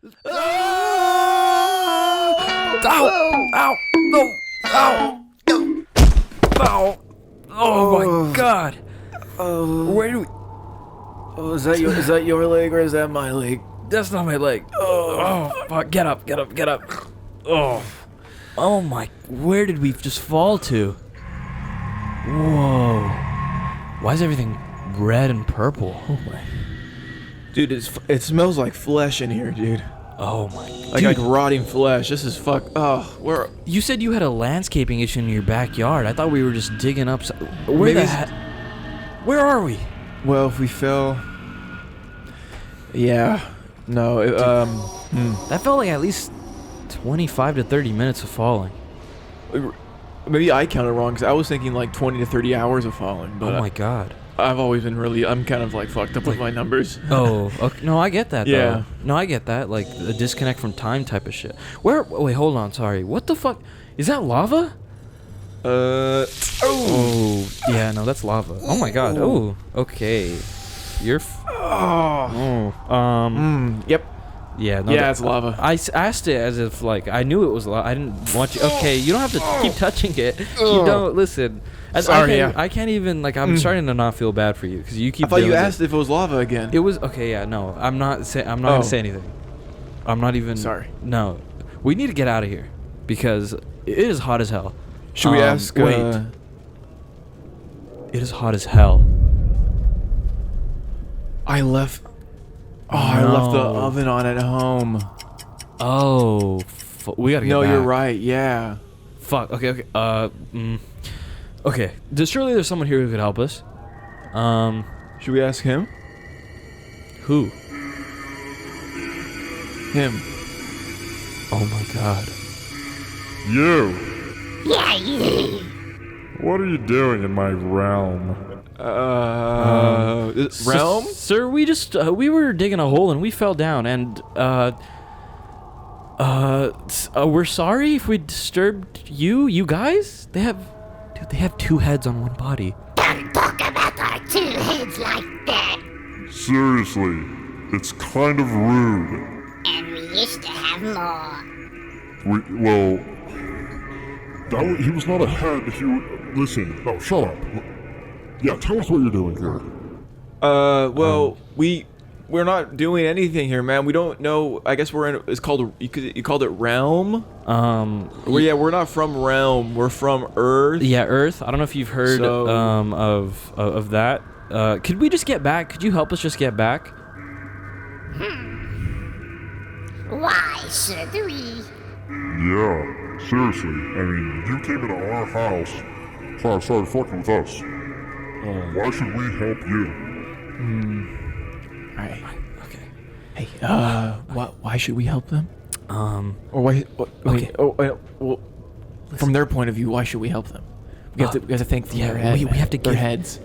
Ow! Ow! No! Ow! Ow! Oh my God! Where do we? Oh, is that your leg or is that my leg? That's not my leg. Oh, fuck! Get up! Get up! Get up! Oh! Oh my! Where did we just fall to? Whoa! Why is everything red and purple? Oh my! Dude, it smells like flesh in here, dude. Oh my! Like rotting flesh. This is fuck. Oh, where? You said you had a landscaping issue in your backyard. I thought we were just digging up. Where are we? Well, if we fell. Yeah. No. That felt like at least 25 to 30 minutes of falling. Maybe I counted wrong because I was thinking like 20 to 30 hours of falling. But Oh my God. I've always been I'm kind of like fucked up with my numbers. Oh, okay. No, I get that. Yeah. Though. No, I get that. Like a disconnect from time type of shit. Wait, hold on. Sorry. What the fuck? Is that lava? Oh. Yeah. No, that's lava. Oh my God. Oh. Okay. You're. Yep. Yeah. No, Yeah, it's lava. I asked it as if like I knew it was lava. I didn't want you. Okay, you don't have to keep touching it. You don't listen. Sorry, I can't even like. I'm starting to not feel bad for you because you keep. I thought you asked if it was lava again. It was okay. Yeah. No, I'm not gonna say anything. I'm not even. Sorry. No, we need to get out of here because it is hot as hell. Should we ask? Wait. It is hot as hell. I left the oven on at home. Oh, we gotta get No, back. you're right. Yeah. Fuck. Okay. Okay. Surely there's someone here who could help us. Should we ask him? Who? Him. Oh my God. You! Yeah, you. What are you doing in my realm? Realm? Sir, we just we were digging a hole and we fell down and we're sorry if we disturbed you guys. They have two heads on one body. Don't talk about our two heads like that. Seriously, it's kind of rude. And we used to have more. He was not a head, listen, no, shut up. Yeah, tell us what you're doing here. We're not doing anything here, man. We don't know. I guess it's called, you called it realm? We're not from realm. We're from Earth. Yeah, Earth. I don't know if you've heard of that. Could we just get back? Could you help us just get back? Why should we? Yeah, seriously, I mean, you came into our house, started fucking with us. Why should we help you? Alright. Okay. Hey, why should we help them? Or why? Okay. Well, from their point of view, why should we help them? We have to thank them. we have to their give heads.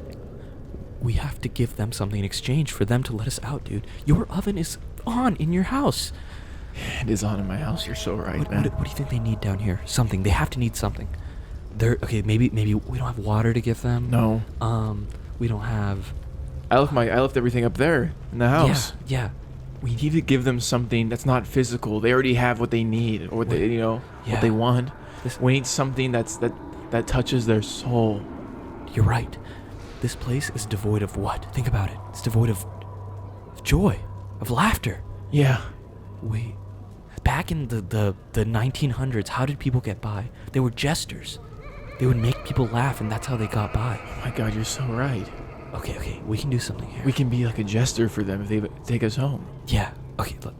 We have to give them something in exchange for them to let us out, dude. Your oven is on in your house. It is on in my house. You're so right, What man. do you think they need down here? Something. They have to need something. Okay. Maybe we don't have water to give them. No. We don't have. I left everything up there in the house. Yeah. We need to give them something that's not physical. They already have what they need, or what they want. We need something that touches their soul. You're right. This place is devoid of what? Think about it. It's devoid of joy, of laughter. Yeah. Wait. Back in the 1900s, how did people get by? They were jesters. They would make people laugh, and that's how they got by. Oh my God, you're so right. Okay. We can do something here. We can be like a jester for them if they take us home. Yeah. Okay. Look.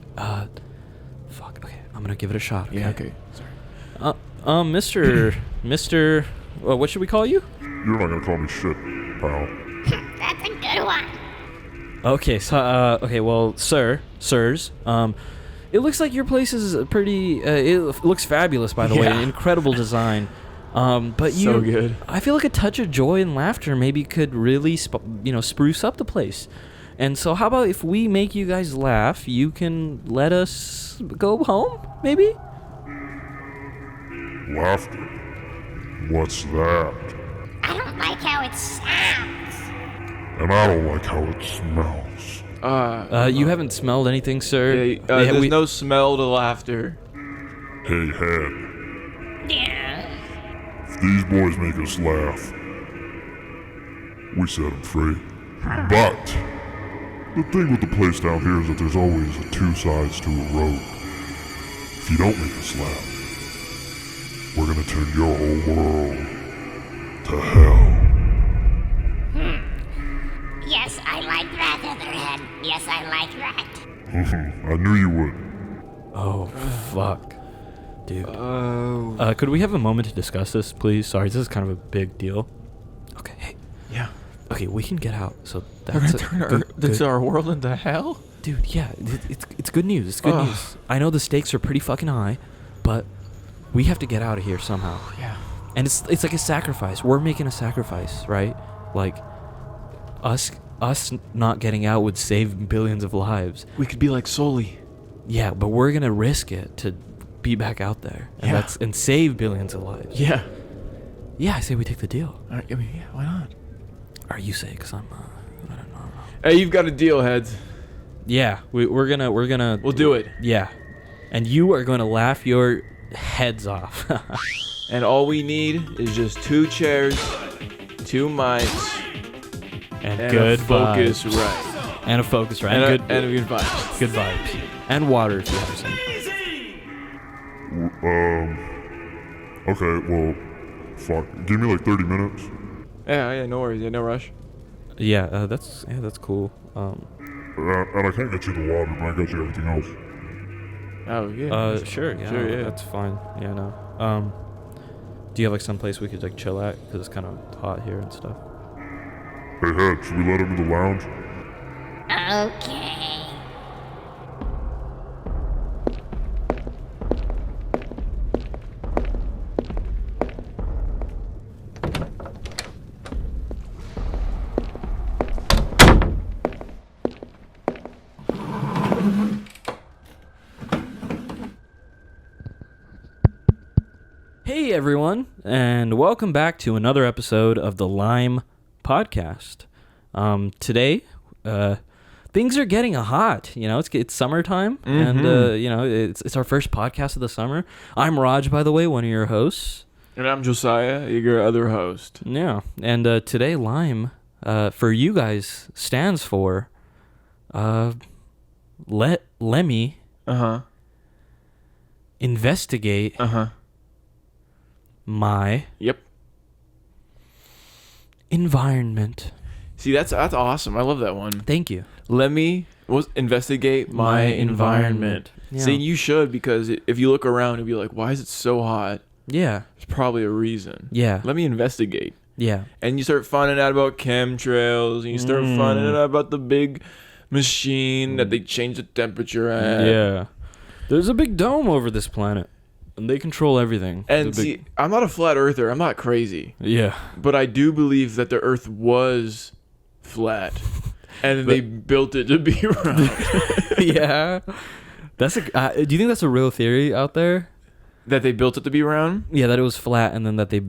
Fuck. Okay. I'm gonna give it a shot. Okay? Yeah. Okay. Sorry. Mr. What should we call you? You're not gonna call me shit, pal. That's a good one. Okay. So. Okay. Well, sirs. It looks like your place is pretty. It looks fabulous, by the way. Yeah. Incredible design. But you. So good. I feel like a touch of joy and laughter maybe could really, spruce up the place. And so, how about if we make you guys laugh, you can let us go home, maybe? Laughter? What's that? I don't like how it sounds. And I don't like how it smells. You haven't smelled anything, sir? Yeah, there's no smell to laughter. Hey, Head. Yeah. If these boys make us laugh, we set them free. But the thing with the place down here is that there's always two sides to a road. If you don't make us laugh, we're gonna turn your whole world to hell. Yes, I like that, Otherhead. Yes, I like that. I knew you would. Oh, fuck. Dude. Oh. Could we have a moment to discuss this, please? Sorry, this is kind of a big deal. Okay, hey. Yeah. Okay, we can get out. So We're that's gonna turn good, our world into hell? dude. Yeah, it's good news. It's good news. I know the stakes are pretty fucking high, but we have to get out of here somehow. Yeah. And it's like a sacrifice. We're making a sacrifice, right? Like us not getting out would save billions of lives. We could be like Sully. Yeah, but we're gonna risk it to be back out there, and Yeah. and save billions of lives. Yeah. Yeah, I say we take the deal. I mean, yeah, why not? Or you say, because I'm I don't know. Hey, you've got a deal, Heads. Yeah, we're gonna We'll do it. Yeah, and you are going to laugh your heads off. And all we need is just 2 chairs, 2 mics, and good a focus vibes. right. And a focus, right? And And a good vibes. good vibes. And water if you have some. Okay, well, fuck. Give me like 30 minutes. Yeah, no worries. Yeah, no rush. Yeah, that's cool. And I can't get you the water, but I got you everything else. Oh, yeah. Sure, yeah, Sure, yeah. that's fine. Yeah, no. Do you have like some place we could like chill at? Because it's kind of hot here and stuff. Hey, Head, should we let him in the lounge? Okay. Hey everyone, and welcome back to another episode of the Lime Podcast. Today, things are getting hot. You know, it's summertime, and you know, it's our first podcast of the summer. I'm Raj, by the way, one of your hosts. And I'm Josiah, your other host. Yeah, and today Lime, for you guys, stands for, let me investigate my Yep. environment. See, that's awesome. I love that one. Thank you. Let me investigate my environment. Yeah. See, you should, because if you look around and be like, why is it so hot? Yeah. There's probably a reason. Yeah. Let me investigate. Yeah. And you start finding out about chemtrails, and you start finding out about the big machine that they change the temperature at. Yeah. There's a big dome over this planet, and they control everything. And The big- see, I'm not a flat earther. I'm not crazy. Yeah. But I do believe that the earth was flat. And they built it to be round. Yeah. That's a. Do you think that's a real theory out there? That they built it to be round? Yeah, that it was flat, and then that they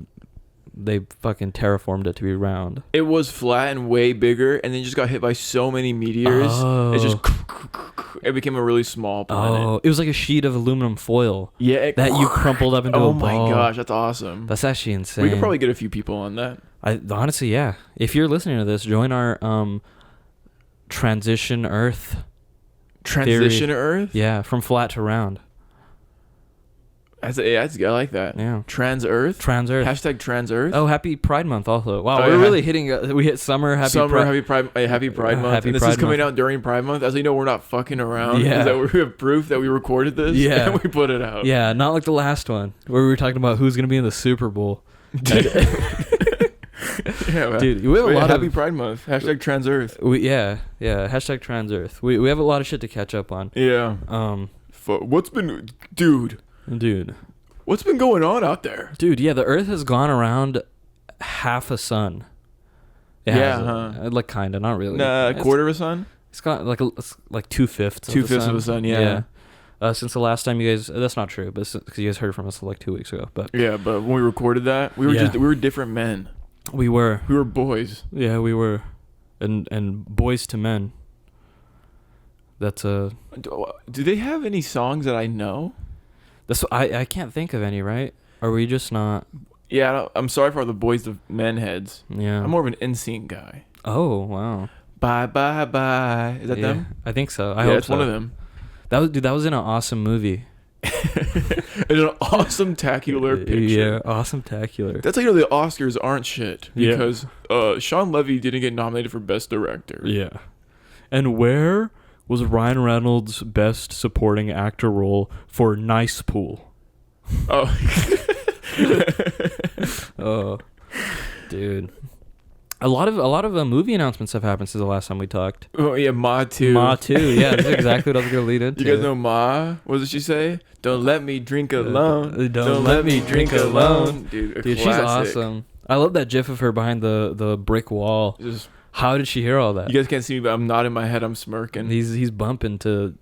fucking terraformed it to be round. It was flat and way bigger, and then just got hit by so many meteors. Oh. It just it became a really small planet. Oh, it was like a sheet of aluminum foil Yeah, that you crumpled up into a oh ball. my gosh, that's awesome. That's actually insane. We could probably get a few people on that. Honestly, yeah. If you're listening to this, join our transition Earth. Transition theory. Earth? Yeah, from flat to round. I like that. Yeah. Trans Earth? Trans Earth. Hashtag Trans Earth? Oh, happy Pride Month also. Wow, Oh, we're yeah. really hitting. We hit summer. Happy Happy Pride Month. Happy And this Pride is coming Month. out during Pride Month. As you know, we're not fucking around. Yeah. Is that we have proof that we recorded this? Yeah. And we put it out. Yeah, not like the last one where we were talking about who's gonna be in the Super Bowl. Yeah, man. Dude, we have a lot Happy of Pride Month. Hashtag Trans Earth. yeah. Hashtag Trans Earth. We have a lot of shit to catch up on. Yeah. What's been going on out there? Dude, yeah, the Earth has gone around half a sun. It Yeah, hasn't. Like kinda, not really. Nah, a It's- quarter of a sun? It's got like it's like 2/5. 2/5 of a sun, yeah. Since the last time you guys, that's not true, but because you guys heard from us like 2 weeks ago, but Yeah, but when we recorded that, we were different men. we were, We were boys. yeah, we were, and boys to men. That's a. Do they have any songs that I know? That's I can't think of any. Right? Are we just not? Yeah, I'm sorry for all the Boys to Men heads. Yeah. I'm more of an NSYNC guy. Oh wow. Bye bye bye. Is that them? I think so. I Yeah, hope it's so. one of them. That was in an awesome movie. It's an awesome tacular picture. Yeah, awesome tacular. That's how you know the Oscars aren't shit. Yeah. Because Sean Levy didn't get nominated for Best Director. Yeah. And where was Ryan Reynolds' Best Supporting Actor role for Nice Pool? Oh. Oh, dude. A lot of movie announcements have happened since the last time we talked. Oh yeah, Ma 2. Ma 2. Yeah, that's exactly what I was going to lead into. You guys know Ma? What does she say? Don't let me drink alone. Don't let me drink alone. Dude, Dude, she's classic. awesome. I love that gif of her behind the brick wall. Just, How did she hear all that? you guys can't see me, but I'm nodding my head. I'm smirking. He's bumping to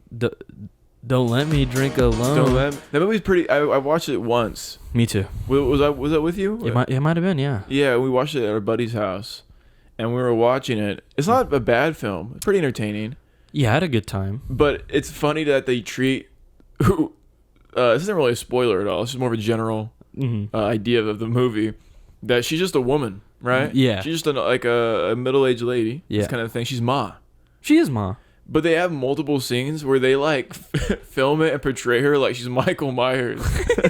Don't Let Me Drink Alone. Don't let that movie's pretty. I watched it once. Me too. Was that with you? It might have been, yeah. Yeah, we watched it at our buddy's house, and we were watching it. It's not a bad film. It's pretty entertaining. Yeah, I had a good time. But it's funny that they treat. This isn't really a spoiler at all. It's just more of a general idea of the movie. That she's just a woman, right? Yeah. She's just a middle-aged lady. Yeah. This kind of thing. She's Ma. She is Ma. But they have multiple scenes where they like film it and portray her like she's Michael Myers.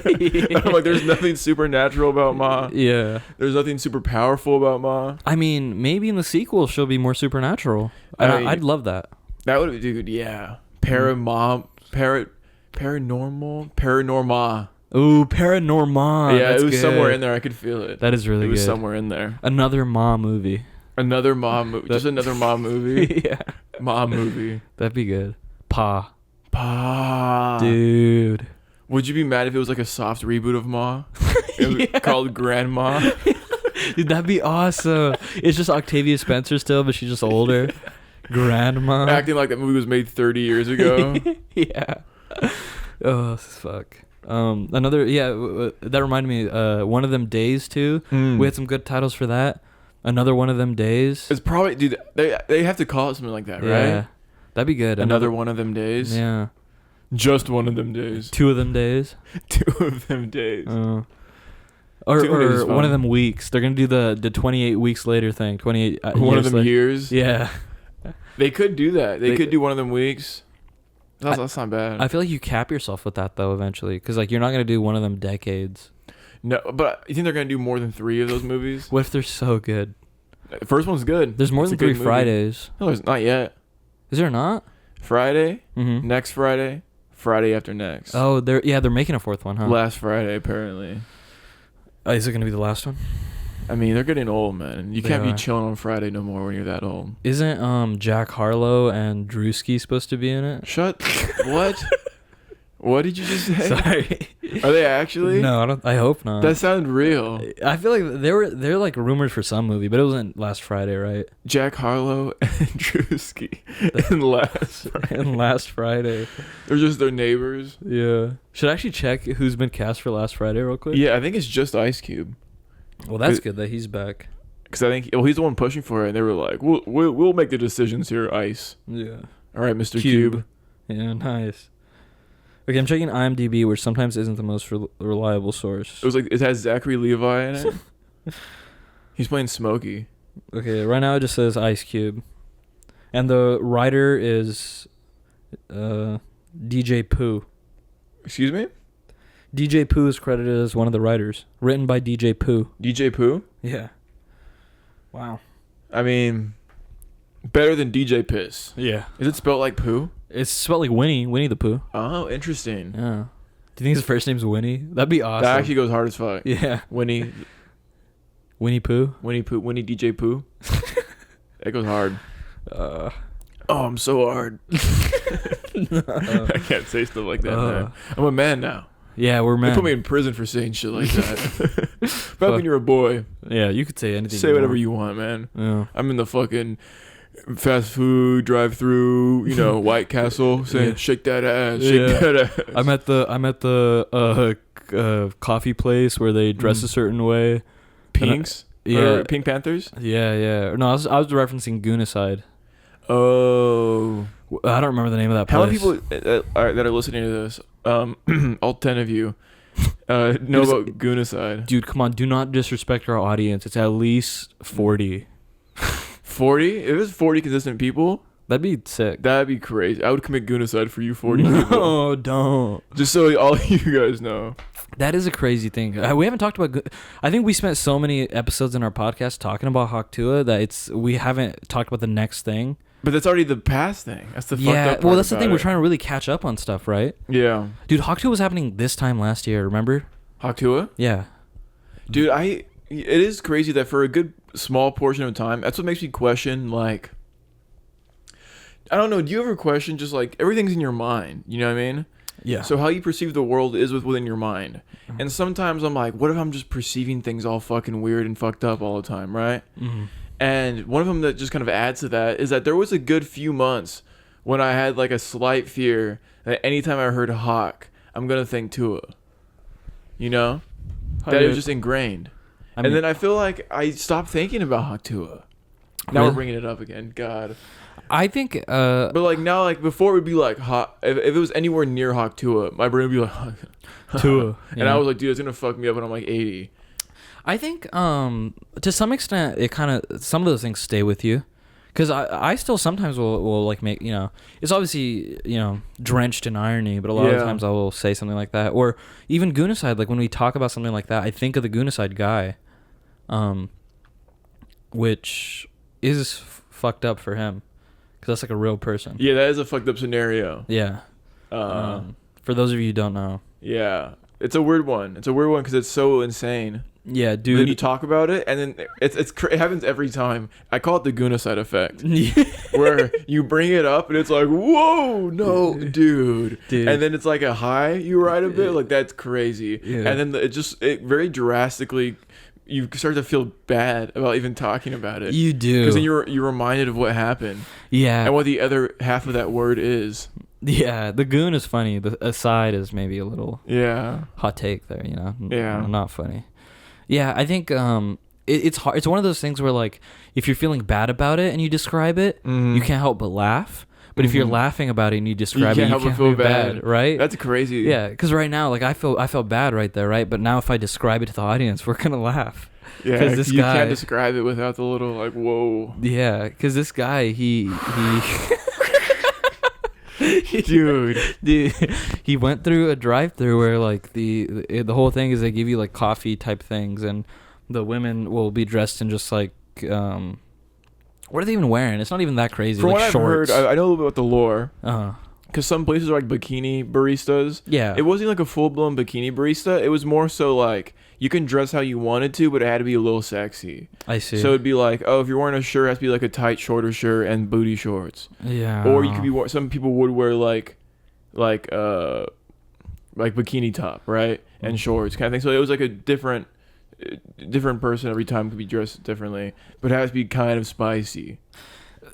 I'm like, there's nothing supernatural about Ma. Yeah. There's nothing super powerful about Ma. I mean, maybe in the sequel she'll be more supernatural. And I'd love that. That would be, dude, yeah. Paranormal. Ooh, Paranormal. Yeah, That's it was good. somewhere in there. I could feel it. That is really It was good. somewhere in there. Another Ma movie. Another Ma movie. Just another Ma movie. Yeah. Ma movie. That'd be good. Pa. Dude. Dude. Would you be mad if it was like a soft reboot of Ma? It was called Grandma. Dude, that'd be awesome. It's just Octavia Spencer still, but she's just older. Grandma. Acting like that movie was made 30 years ago. Yeah. Oh, fuck. That reminded me, One of Them Days too. We had some good titles for that. Another One of Them Days. It's probably, dude, they have to call it something like that, Yeah. right? That'd be good. Another One of Them Days. Yeah. Just One of Them Days. Two of Them Days. 2 of Them Days. Or 2 of Them is One fun. of Them Weeks. They're gonna do the 28 weeks later thing. 28. One of years Them later. Years. Yeah. They could do that. They They- could do One of Them Weeks. That's not bad. I feel like you cap yourself with that though eventually, because like you're not gonna do One of Them Decades. No, but you think they're gonna do more than 3 of those movies? What if they're so good? The first one's good. There's more It's a than 3 good movie. Fridays. No, there's not yet. Is there not? Friday, Mm-hmm. next Friday, Friday after next. Oh, they're making a 4th one, huh? Last Friday, apparently. Is it gonna be the last one? I mean, they're getting old, man. You They can't be are. chilling on Friday no more when you're that old. Isn't Jack Harlow and Drewski supposed to be in it? Shut. What? What did you just say? Sorry. Are they actually? No, I don't. I hope not. That sounded real. I feel like they're like rumored for some movie, but it wasn't last Friday, right? Jack Harlow and Drewski and And last Friday. They're just their neighbors. Yeah. Should I actually check who's been cast for last Friday real quick? Yeah, I think it's just Ice Cube. Well, that's good that he's back. Because I think he's the one pushing for it, and they were like, "We'll make the decisions here, Ice." Yeah. All right, Mr. Cube. Yeah, nice. Okay, I'm checking IMDb, which sometimes isn't the most reliable source. It was like it has Zachary Levi in it. He's playing Smokey. Okay, right now it just says Ice Cube, and the writer is DJ Pooh. Excuse me? DJ Pooh is credited as one of the writers. Written by DJ Pooh. DJ Pooh? Yeah. Wow. I mean, better than DJ Piss. Yeah. Is it spelled like Pooh? It's spelled like Winnie the Pooh. Oh, interesting. Yeah. Do you think his first name's Winnie? That'd be awesome. That actually goes hard as fuck. Yeah. Winnie Pooh. Pooh, Winnie DJ Pooh. That goes hard. Oh, I'm so hard. I can't say stuff like that, man. I'm a man now. Yeah, we're men. They put me in prison for saying shit like that. Back when you were a boy, Yeah, you could say anything. say whatever you want, man. Yeah. I'm in the fucking fast food drive-through, White Castle, saying Yeah. shake that ass, shake that ass. I'm at the coffee place where they dress a certain way. Pinks? Yeah. Or Pink Panthers? Yeah. No, I was referencing Goonicide. Oh. I don't remember the name of that place. How many people that are listening to this, all 10 of you, know about Goonicide? Dude, come on. Do not disrespect our audience. It's at least 40. 40? If it was 40 consistent people, That'd be sick. that'd be crazy. I would commit Goonicide for you 40 people. No, don't. Just so all you guys know. That is a crazy thing. We haven't talked about... I think we spent so many episodes in our podcast talking about Haktua that we haven't talked about the next thing. But that's already the past thing. That's the fucked up part. Well, that's the thing. about We're it. trying to really catch up on stuff, right? Yeah. Dude, Haktua was happening this time last year, remember? Haktua? Yeah. Dude, it is crazy that for a good small portion of time, that's what makes me question, like... I don't know, do you ever question just, like, everything's in your mind, you know what I mean? Yeah. So how you perceive the world is within your mind. Mm-hmm. And sometimes I'm like, what if I'm just perceiving things all fucking weird and fucked up all the time, right? Mm-hmm. And one of them that just kind of adds to that is that there was a good few months when I had like a slight fear that anytime I heard Hawk, I'm going to think Tua. You know? That it was just ingrained. And then I feel like I stopped thinking about Hawk Tua. Now we're bringing it up again. God. I think... but like now, like before it would be like Hawk... If it was anywhere near Hawk Tua, my brain would be like... Tua. And I was like, dude, it's going to fuck me up when I'm like 80. I think to some extent it kind of some of those things stay with you, because I still sometimes will like make, you know, it's obviously, you know, drenched in irony, but a lot of times I will say something like that, or even Goonicide. Like when we talk about something like that, I think of the Goonicide guy, which is fucked up for him, because that's like a real person. Yeah, that is a fucked up scenario. Yeah. For those of you who don't know. Yeah, it's a weird one. It's a weird one because it's so insane. Yeah, dude. Then you talk about it, and then it happens every time. I call it the Goonicide effect, where you bring it up, and it's like, whoa, no, dude. And then it's like a high you ride a bit, like that's crazy. Yeah. And then it very drastically, you start to feel bad about even talking about it. You do, because then you're reminded of what happened. Yeah, and what the other half of that word is. Yeah, the goon is funny. The aside is maybe a little hot take there, you know. Yeah, not funny. Yeah, I think it's hard. It's one of those things where, like, if you're feeling bad about it and you describe it, you can't help but laugh. But if you're laughing about it and you describe it, you can't feel bad, right? That's crazy. Yeah, because right now, like, I felt bad right there, right? But now if I describe it to the audience, we're gonna laugh. Yeah, because you can't describe it without the little like, whoa. Yeah, because this guy, he dude, he went through a drive-through where like the whole thing is they give you like coffee type things, and the women will be dressed in just like what are they even wearing? It's not even that crazy. From like what shorts. I've heard, I know a little bit about the lore. Uh-huh. Because some places are like bikini baristas. Yeah. It wasn't like a full-blown bikini barista. It was more so like you can dress how you wanted to, but it had to be a little sexy. I see. So it'd be like, oh, if you're wearing a shirt, it has to be like a tight, shorter shirt and booty shorts. Yeah. Or you could be, some people would wear like bikini top, right? And shorts kind of thing. So it was like a different person every time, could be dressed differently, but it has to be kind of spicy.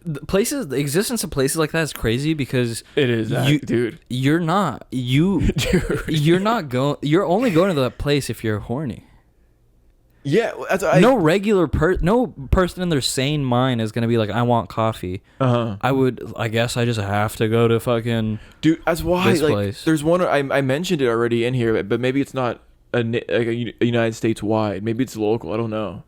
The existence of places like that is crazy because it is, dude. You're only going to that place if you're horny. Yeah, no person in their sane mind is gonna be like, I want coffee. I guess I just have to go to fucking dude. That's why this like place. There's one I mentioned it already in here, but maybe it's not a United States wide. Maybe it's local. I don't know.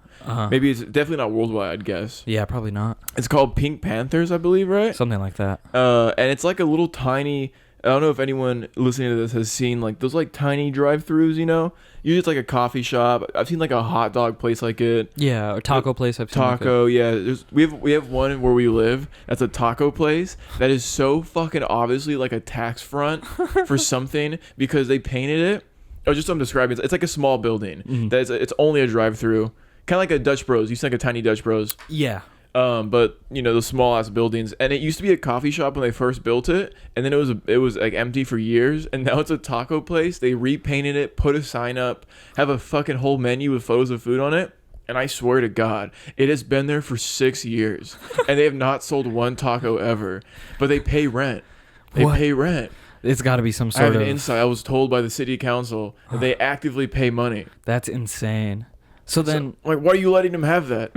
Maybe it's definitely not worldwide, I'd guess. Yeah, probably not. It's called Pink Panthers, I believe, right? Something like that. And it's like a little tiny... I don't know if anyone listening to this has seen like those like tiny drive-thrus, you know? Usually it's like a coffee shop. I've seen like a hot dog place like it. Yeah, or taco place. I've seen taco, like yeah. We have one where we live. That's a taco place that is so fucking obviously like a tax front for something because they painted it. Oh, just so I'm describing. It's like a small building. Mm-hmm. It's only a drive-thru. Kind of like a Dutch Bros. You see like a tiny Dutch Bros. Yeah. But you know, the small ass buildings, and it used to be a coffee shop when they first built it, and then it was like empty for years, and now it's a taco place. They repainted it, put a sign up, have a fucking whole menu with photos of food on it, and I swear to God, it has been there for 6 years, and they have not sold one taco ever, but they pay rent. Pay rent. It's got to be some sort of insight. I was told by the city council that they actively pay money. That's insane. So then, like, why are you letting him have that?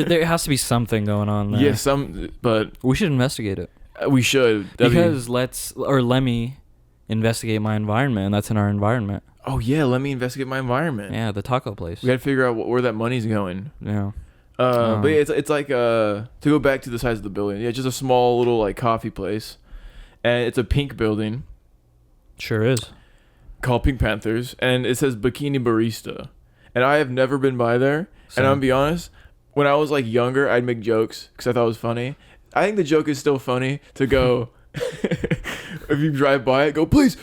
there has to be something going on there. Yeah, but we should investigate it. We should. Because let me investigate my environment, and that's in our environment. Oh yeah, let me investigate my environment. Yeah, the taco place. We got to figure out where that money's going. Yeah. But yeah, it's like to go back to the size of the building. Yeah, just a small little like coffee place, and it's a pink building. Sure is. Called Pink Panthers, and it says Bikini Barista. And I have never been by there. Same. And I'm gonna be honest, when I was like younger, I'd make jokes because I thought it was funny. I think the joke is still funny to go. If you drive by it, go please.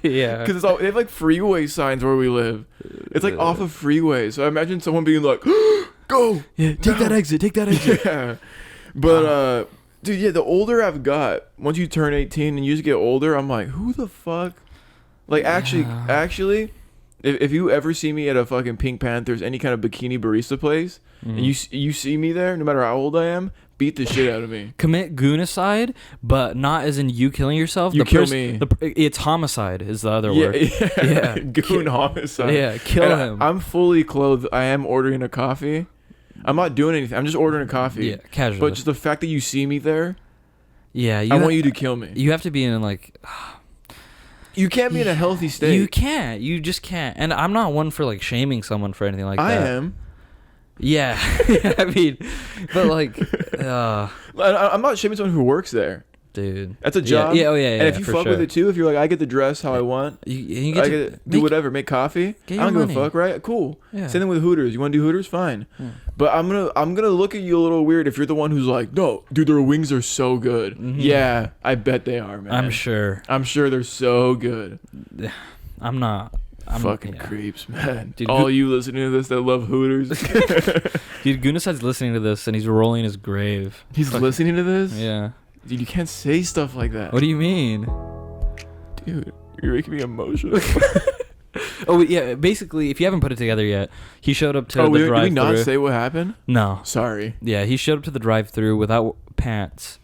Yeah. Because they have like freeway signs where we live. It's like off of freeway. So I imagine someone being like, go. Yeah. Take that exit. Take that exit. Yeah. But dude, yeah, the older I've got, once you turn 18 and you just get older, I'm like, who the fuck? Like actually, if you ever see me at a fucking Pink Panthers, any kind of bikini barista place, and you see me there, no matter how old I am, beat the shit out of me. Commit goonicide, but not as in you killing yourself. You kill me. It's homicide is the other Yeah, word. yeah. Goon homicide. Yeah, kill him. I'm fully clothed. I am ordering a coffee. I'm not doing anything. I'm just ordering a coffee. Yeah, casually. But just the fact that you see me there, yeah, I want you to kill me. You have to be in like. You can't be in a healthy state. You can't. You just can't. And I'm not one for like shaming someone for anything like I that. am. Yeah. I mean, but like, I'm not shaming someone who works there. dude, That's a job. Yeah. Oh yeah. And if you fuck with it too, if you're like, I get to dress how I want, you get I to get do whatever, make coffee. I don't give a fuck, right? Cool. Yeah. Same thing with Hooters. You want to do Hooters? Fine. Yeah. But I'm gonna look at you a little weird if you're the one who's like, no, dude, their wings are so good. Mm-hmm. Yeah, I bet they are, man. I'm sure they're so good. I'm not. Fucking creeps, man. Dude, all you listening to this that love Hooters. Dude, Gunaside's listening to this and he's rolling his grave. He's listening to this? Yeah. Dude, you can't say stuff like that. What do you mean? Dude, you're making me emotional. Oh, yeah. Basically, if you haven't put it together yet, he showed up to the drive-thru. Did we not say what happened? No. Sorry. Yeah, he showed up to the drive-thru without pants.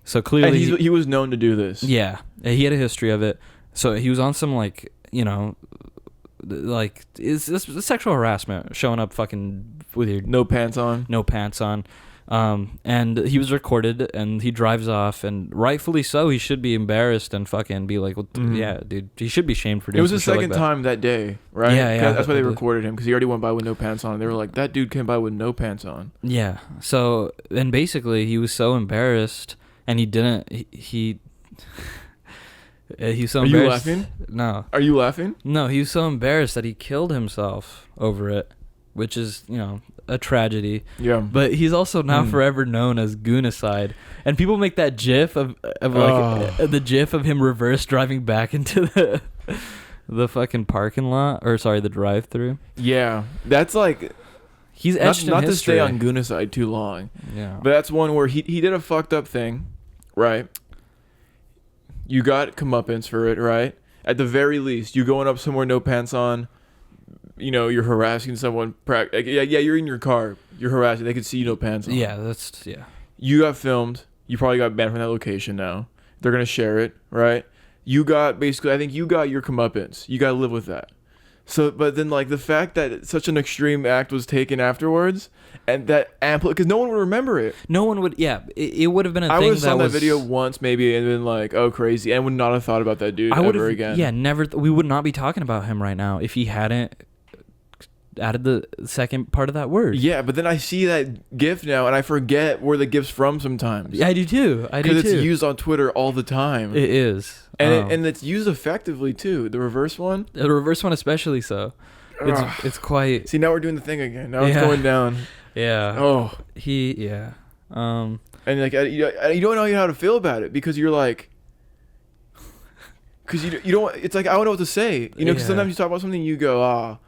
So clearly... And he was known to do this. Yeah. He had a history of it. So he was on some, like, you know... Like, is this sexual harassment, showing up fucking with your no pants on, and he was recorded and he drives off, and rightfully so. He should be embarrassed and fucking be like, well, yeah, dude, he should be shamed for doing. It was the second time that day, right? Yeah. That's why they recorded him, because he already went by with no pants on. They were like, that dude came by with no pants on. Yeah. So, and basically he was so embarrassed, and he didn't. He was so Are embarrassed. you laughing? No. Are you laughing? No, he was so embarrassed that he killed himself over it, which is, you know, a tragedy. Yeah. But he's also now forever known as Goonicide. And people make that gif of like the gif of him reverse driving back into the fucking parking lot, or sorry, the drive-thru. Yeah. That's like, he's etched not in to stay history. on Goonicide too long. Yeah. But that's one where he did a fucked up thing, right? You got comeuppance for it, right? At the very least, you going up somewhere no pants on, you know, you're harassing someone. Yeah, you're in your car. You're harassing. They could see you no pants on. Yeah, yeah. You got filmed. You probably got banned from that location now. They're going to share it, right? You got, basically, I think you got your comeuppance. You got to live with that. So, but then, like, the fact that such an extreme act was taken afterwards, and that because no one would remember it. No one would. Yeah, it would have been a thing. I would have saw that video once, maybe, and been like, "Oh, crazy," and would not have thought about that dude ever again. Yeah, never. We would not be talking about him right now if he hadn't added the second part of that word. Yeah, but then I see that GIF now, and I forget where the GIF's from sometimes. Yeah, I do too. Because it's used on Twitter all the time. It is. And it's used effectively too. The reverse one. The reverse one especially so. It's quite. See, now we're doing the thing again. Now it's going down. Yeah. Oh. Yeah. And like you don't know how to feel about it, because you're like, because you don't. It's like, I don't know what to say. You know, because sometimes you talk about something, you go,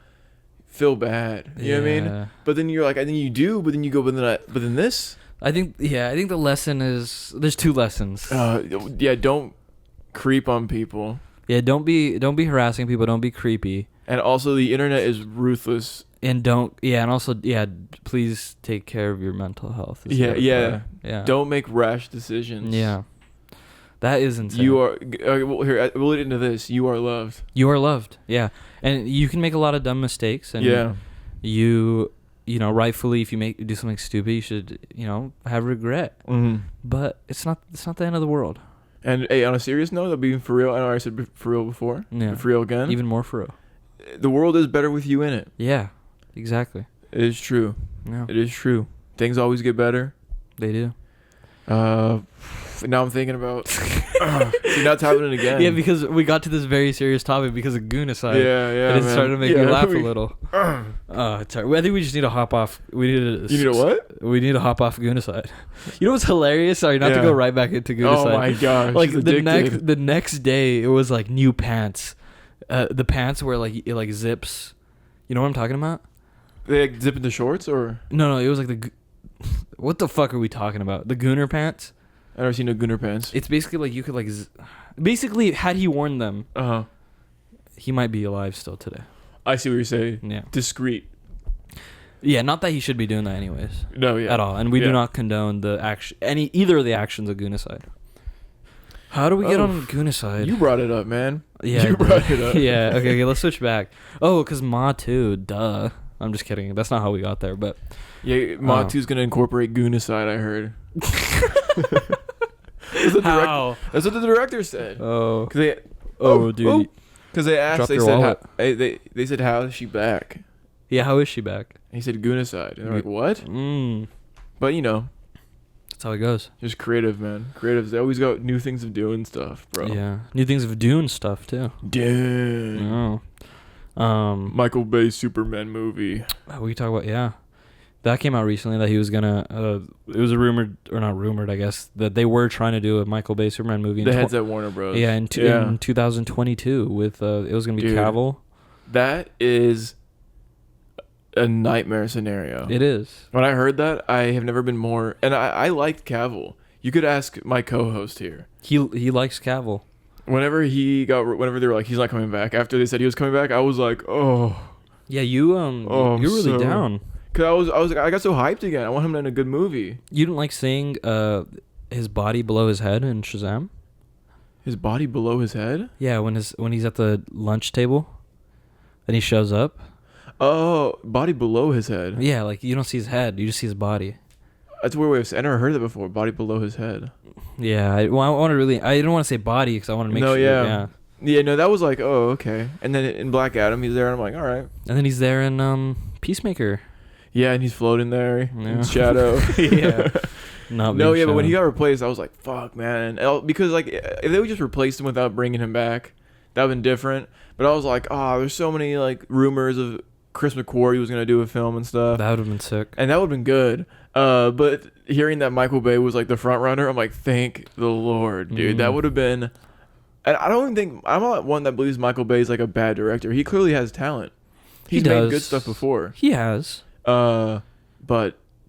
feel bad. You know what I mean? But then you're like, I think you do. But then you go, but then this. I think the lesson is, there's two lessons. Yeah, don't creep on people. Yeah, don't be harassing people. Don't be creepy. And also, the internet is ruthless. And please take care of your mental health. Yeah. Don't make rash decisions. Yeah. That is insane. You are, here, we'll lead into this. You are loved. You are loved. Yeah. And you can make a lot of dumb mistakes. And you know, rightfully, if you do something stupid, you should, you know, have regret. Mm-hmm. But it's not the end of the world. And hey, on a serious note, that'll be for real. I know I said for real before. Yeah. For real again. Even more for real. The world is better with you in it. Yeah, exactly. It is true. Yeah, It is true. Things always get better. they do. Now I'm thinking about. See, now it's happening again. Yeah, because we got to this very serious topic because of Goonicide. Yeah, And it man. started to make me laugh a we- little. It's hard. I think we just need to hop off. We need to. You need a what? We need to hop off Goonicide. You know what's hilarious? Sorry, not to Yeah. go right back into Goonicide. Oh my gosh. Like she's the addicted. next day, it was like new pants. The pants were like it like zips. You know what I'm talking about? They like, zip into shorts or? No, it was like the. What the fuck are we talking about? The Gooner pants. I never seen no Gunner pants. It's basically like you could like. Basically, had he worn them, he might be alive still today. I see what you're saying. Yeah. Discreet. Yeah, not that he should be doing that anyways. No, yeah. At all. And we Yeah. do not condone the either of the actions of Goonicide. How do we get on Goonicide? You brought it up, man. Yeah, I You did. brought it up. Yeah, okay, let's switch back. Oh, because Ma too, duh. I'm just kidding. That's not how we got there, but Yeah, Matu's gonna incorporate Goonicide, I heard. how? That's what the director said. Oh, Cause they, dude. Because they asked, Drop they your said, wallet. they said, how is she back? Yeah, how is she back? And he said Goonicide. And they're like, what? But you know, That's how it goes. just creative, man. Creatives, they always got new things of doing stuff, bro. Yeah, new things of doing stuff too. Damn. Oh. Michael Bay's Superman movie. We talk about that came out recently that he was gonna. It was a rumored or not rumored, I guess, that they were trying to do a Michael Bay Superman movie. The heads at Warner Bros. Yeah, in 2022 with it was gonna be Dude. Cavill. That is a nightmare scenario. It is. When I heard that, I have never been more. And I liked Cavill. You could ask my co-host here. He likes Cavill. Whenever they were like, he's not coming back. After they said he was coming back, I was like, oh. Yeah, you're I'm really so- down. Cause I got so hyped again. I want him in a good movie. You didn't like seeing his body below his head in Shazam? His body below his head? Yeah, when he's at the lunch table, and he shows up. Oh, body below his head. Yeah, like you don't see his head, you just see his body. That's a weird way of saying. I never heard that before. Body below his head. Yeah, I didn't want to say body because I want to make sure. Yeah. Yeah, no, that was like, oh, okay. And then in Black Adam, he's there, and I'm like, all right. And then he's there in Peacemaker. Yeah, and he's floating there Yeah. in shadow. Yeah. Not No, being yeah, but when he shown. got replaced, I was like, fuck, man. Because, like, if they would just replace him without bringing him back, that would have been different. But I was like, there's so many, like, rumors of Chris McQuarrie was going to do a film and stuff. That would have been sick. And that would have been good. But hearing that Michael Bay was, like, the front runner, I'm like, thank the Lord, dude. That would have been... And I don't even think... I'm not one that believes Michael Bay is, like, a bad director. He clearly has talent. He's He made does. good stuff before. He has. But,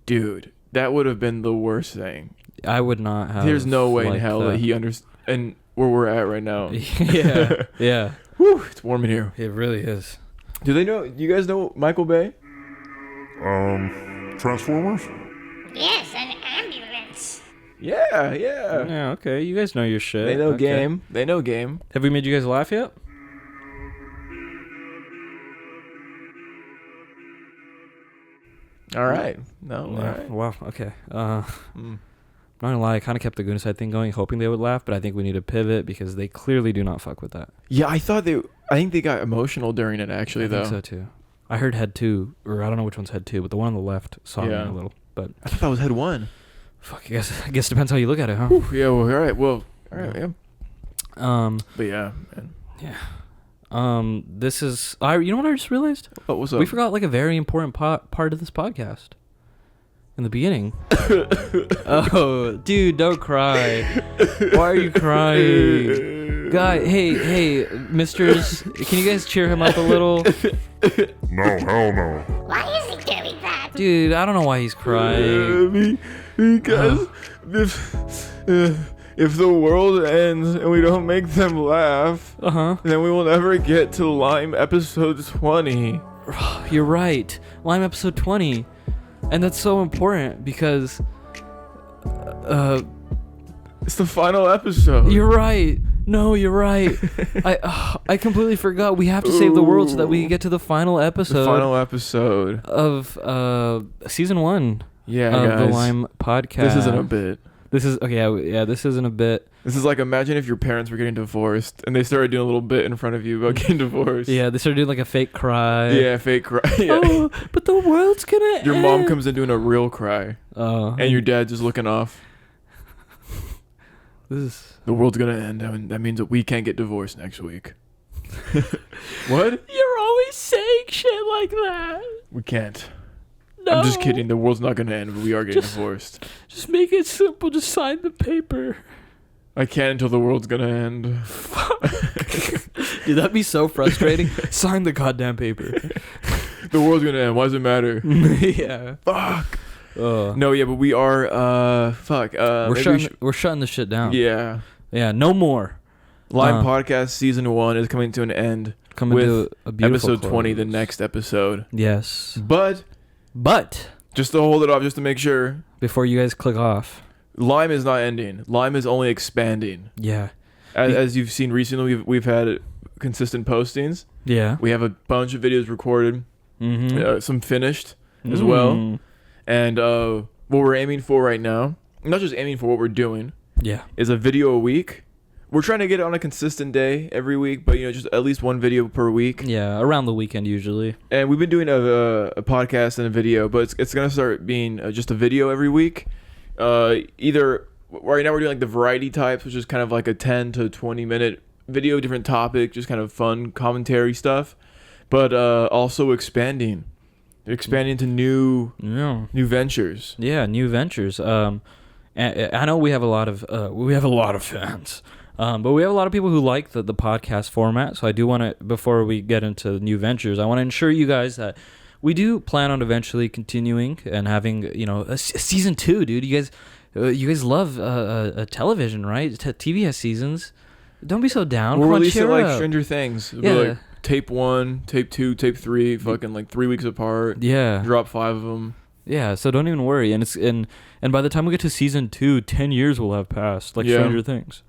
dude, that would have been the worst thing. I would not have. There's no way in liked hell that he and where we're at right now. Yeah. Yeah. Whew, it's warm in here. It really is. Do you guys know Michael Bay? Transformers? Yes, an ambulance. Yeah. Yeah. Okay. You guys know your shit. They know Okay. game. They know game. Have we made you guys laugh yet? All right. No. Yeah. All right. Wow. Okay. Not gonna lie, I kind of kept the Goonicide thing going, hoping they would laugh, but I think we need to pivot because they clearly do not fuck with that. Yeah, I think they got emotional during it actually I though. think so too. I heard Head 2, or I don't know which one's Head 2, but the one on the left saw me Yeah. a little. But I thought that was head one. fuck, I guess depends how you look at it, huh? Whew, yeah. Well. All right. Well. All right. Yeah. But yeah, man. This is you know what I just realized? Oh, what's up? We forgot like a very important part of this podcast. In the beginning. Oh, dude, don't cry. Why are you crying? Guy, hey, misters, can you guys cheer him up a little? No, hell no. Why is he doing that? Dude, I don't know why he's crying. Because if the world ends and we don't make them laugh, then we will never get to Lime episode 20. You're right. Lime episode 20. And that's so important because It's the final episode. you're right. No, you're right. I completely forgot. We have to save the world so that we get to the final episode. The final episode of season 1. Yeah, of guys. the Lime podcast. This isn't a bit. This is okay. Yeah, this isn't a bit. This is like, imagine if your parents were getting divorced and they started doing a little bit in front of you about getting divorced. Yeah, they started doing like a fake cry. Yeah, fake cry. Yeah. Oh, but the world's gonna Your end. mom comes in doing a real cry. Oh, And your dad just looking off. this is The world's gonna end. That means that we can't get divorced next week. What? You're always saying shit like that. We can't. No. I'm just kidding. The world's not gonna end, but we are getting divorced. Just make it simple. Just sign the paper. I can't until the world's gonna end. Dude, that'd be so frustrating. Sign the goddamn paper. The world's gonna end. Why does it matter? Yeah. Fuck. No, yeah, but we are. Fuck. We're shutting this shit down. Yeah. Yeah. No more. Lime Podcast Season 1 is coming to an end. Coming with to a beautiful episode 20, the close. next episode. Yes. But just to hold it off, just to make sure, before you guys click off, Lime is not ending. Lime is only expanding. yeah, As you've seen recently, we've had consistent postings. yeah, We have a bunch of videos recorded, some finished as well. And what we're aiming for right now, not just aiming for, what we're doing, yeah, is a video a week. We're trying to get it on a consistent day every week, but just at least one video per week. yeah, around the weekend usually. And we've been doing a podcast and a video, but it's gonna start being just a video every week. Either right now we're doing like the variety types, which is kind of like a 10 to 20 minute video, different topic, just kind of fun commentary stuff. But also expanding to new ventures. Yeah, new ventures. And I know we have a lot of fans. But we have a lot of people who like the podcast format. So I do want to, before we get into new ventures, I want to assure you guys that we do plan on eventually continuing and having, a season 2, dude. You guys love television, right? TV has seasons. Don't be so down. We'll Come on, release it cheer like up. Stranger Things. It'll Yeah. be like tape 1, tape 2, tape 3, fucking like 3 weeks apart. Yeah. Drop 5 of them. Yeah, so don't even worry. And by the time we get to season 2, 10 years will have passed, like Stranger Things.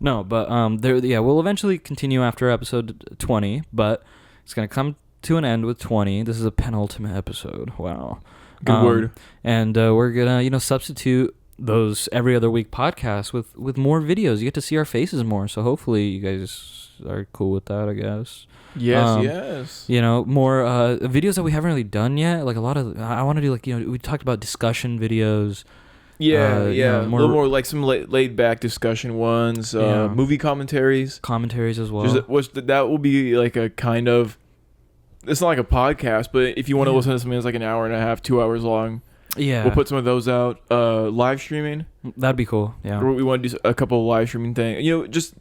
No, but we'll eventually continue after episode 20, but it's gonna come to an end with 20. This is a penultimate episode. Wow, Good word. And we're gonna substitute those every other week podcasts with more videos. You get to see our faces more, so hopefully you guys are cool with that, I guess. Yes. More videos that we haven't really done yet. Like a lot of, I want to do we talked about discussion videos. Yeah, a more little more like some laid back discussion ones, movie commentaries as well. That will be like a kind of, it's not like a podcast, but if you want to listen to something that's like an hour and a half, 2 hours long, we'll put some of those out. Live streaming, that'd be cool. Yeah, we want to do a couple of live streaming things. Just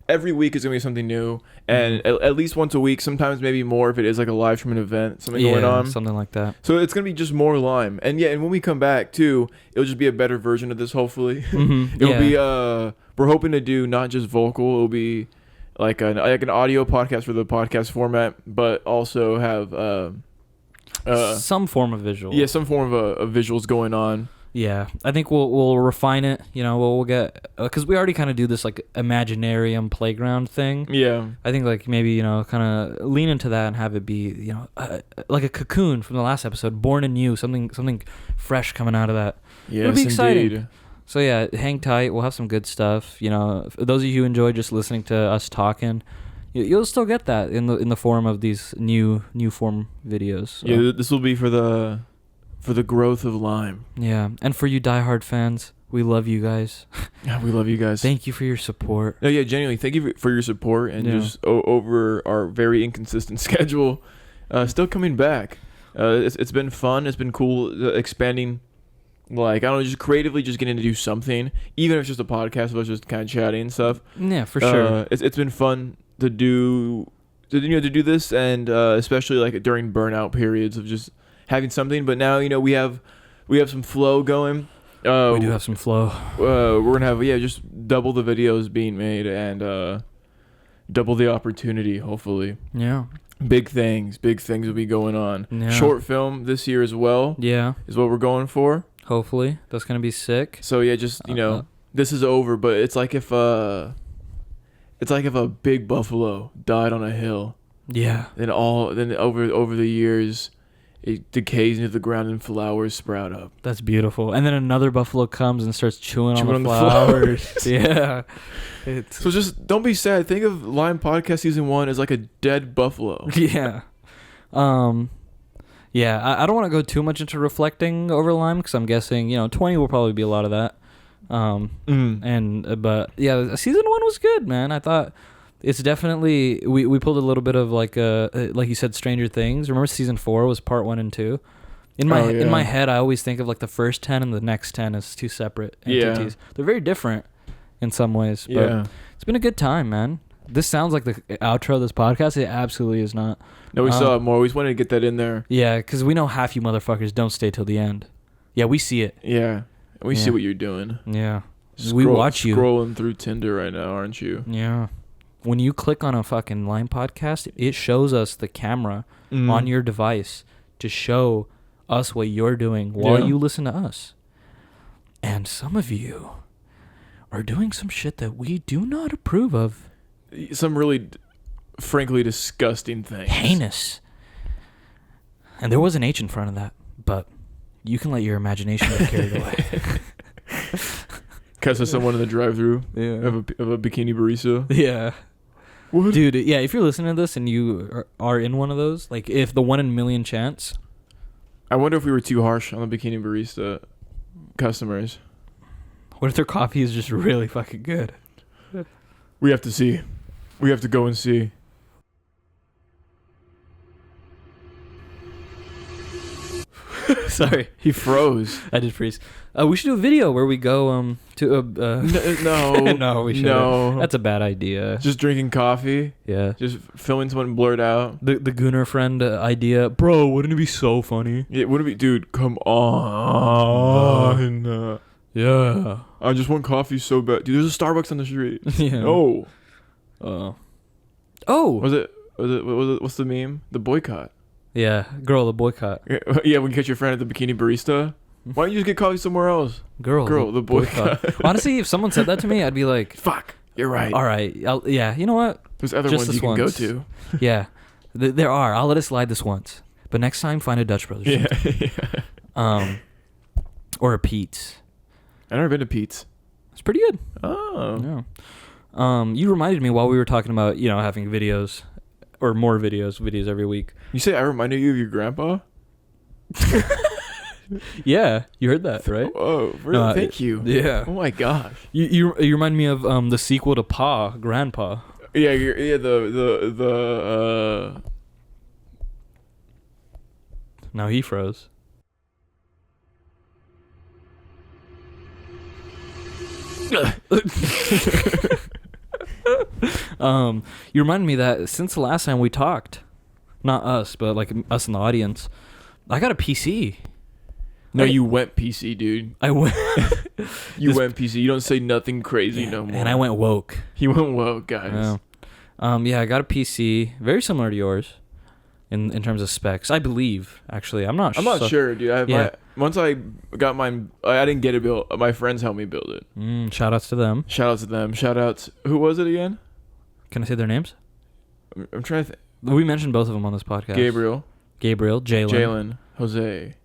every week is gonna be something new, and at least once a week, sometimes maybe more if it is like a live streaming event, something going on, something like that. So it's gonna be just more Lime, and when we come back too, it'll just be a better version of this. Hopefully, it'll be we're hoping to do not just vocal. It'll be like an audio podcast for the podcast format, but also have some form of visual. Yeah, some form of visuals going on. Yeah, I think we'll refine it. We'll get, because we already kind of do this like Imaginarium playground thing. Yeah, I think like maybe kind of lean into that and have it be like a cocoon from the last episode, born anew, something fresh coming out of that. Yes, it'll be exciting. Indeed. So yeah, hang tight. We'll have some good stuff. For those of you who enjoy just listening to us talking, you'll still get that in the form of these new form videos. So. Yeah, this will be for the growth of Lime. Yeah, and for you diehard fans, we love you guys. Yeah, we love you guys. Thank you for your support. No, yeah, genuinely, thank you for your support and just over our very inconsistent schedule, still coming back. It's been fun. It's been cool expanding. Like, I don't know, just creatively just getting to do something, even if it's just a podcast of us just kind of chatting and stuff. Yeah, for sure. It's been fun to do this, and especially like during burnout periods of just having something. But now we have some flow going. We do have some flow. We're gonna have just double the videos being made and double the opportunity. Hopefully, big things will be going on. Yeah. Short film this year as well. Yeah, is what we're going for. Hopefully, that's gonna be sick. So just this is over, but it's like if It's like if a big buffalo died on a hill. Yeah. Then over the years, it decays into the ground and flowers sprout up. That's beautiful. And then another buffalo comes and starts chewing on the on the flowers. Yeah. So just don't be sad. Think of Lime Podcast Season 1 as like a dead buffalo. Yeah. Yeah, I don't want to go too much into reflecting over Lime because I'm guessing, 20 will probably be a lot of that. But yeah, season 1 was good, man. I thought it's definitely, we pulled a little bit of like you said, Stranger Things. Remember season 4 was part 1 and 2? In my head, I always think of like the first 10 and the next 10 as two separate entities. Yeah. They're very different in some ways, but it's been a good time, man. This sounds like the outro of this podcast. It absolutely is not. No, we saw it more. We just wanted to get that in there. Yeah, because we know half you motherfuckers don't stay till the end. Yeah, we see it. Yeah. We see what you're doing. Yeah. We watch you. Scrolling through Tinder right now, aren't you? Yeah. When you click on a fucking Lime podcast, it shows us the camera on your device to show us what you're doing while you listen to us. And some of you are doing some shit that we do not approve of. Some really, frankly, disgusting things. Heinous. And there was an H in front of that, but you can let your imagination get carried away. Cuss at someone in the drive-thru of a bikini barista. Yeah. What? Dude, yeah, if you're listening to this and you are in one of those, like if the 1 in a million chance. I wonder if we were too harsh on the bikini barista customers. What if their coffee is just really fucking good? We have to see. We have to go and see. Sorry. He froze. I did freeze. We should do a video where we go to no. No, we shouldn't. No. That's a bad idea. Just drinking coffee. Yeah. Just filming someone blurred out. The Gooner friend idea. Bro, wouldn't it be so funny? Yeah, wouldn't it be? Dude, come on. Yeah. I just want coffee so bad. Dude, there's a Starbucks on the street. Yeah. Oh. Oh. Was it? What's the meme? The boycott. Yeah. Girl, the boycott. Yeah, when you catch your friend at the bikini barista. Why don't you just get coffee somewhere else? Girl, the boycott. Honestly, if someone said that to me, I'd be like, fuck, you're right. All right. Yeah, you know what? There's other just ones you can go to. Yeah. There are. I'll let it slide this once. But next time, find a Dutch Brothers. Yeah. Or a Pete's. I've never been to Pete's. It's pretty good. Oh. Yeah. You reminded me while we were talking about, having videos or more videos every week. You say I reminded you of your grandpa? Yeah, you heard that, right? Oh, really? Thank you. Yeah. Oh my gosh. You remind me of the sequel to Grandpa. Yeah, the Now he froze. You remind me that since the last time we talked, not us, but like us in the audience, I got a PC. No, you went PC, dude. I went. You went PC. You don't say nothing crazy no more. And I went woke. He went woke, guys. Yeah, I got a PC, very similar to yours, in terms of specs. I believe, actually, I'm not sure, dude. Once I got mine, I didn't get it built. My friends helped me build it. Shout outs to them. Shout outs. Who was it again? Can I say their names? I'm trying to think. We mentioned both of them on this podcast. Gabriel, Jalen, Jose.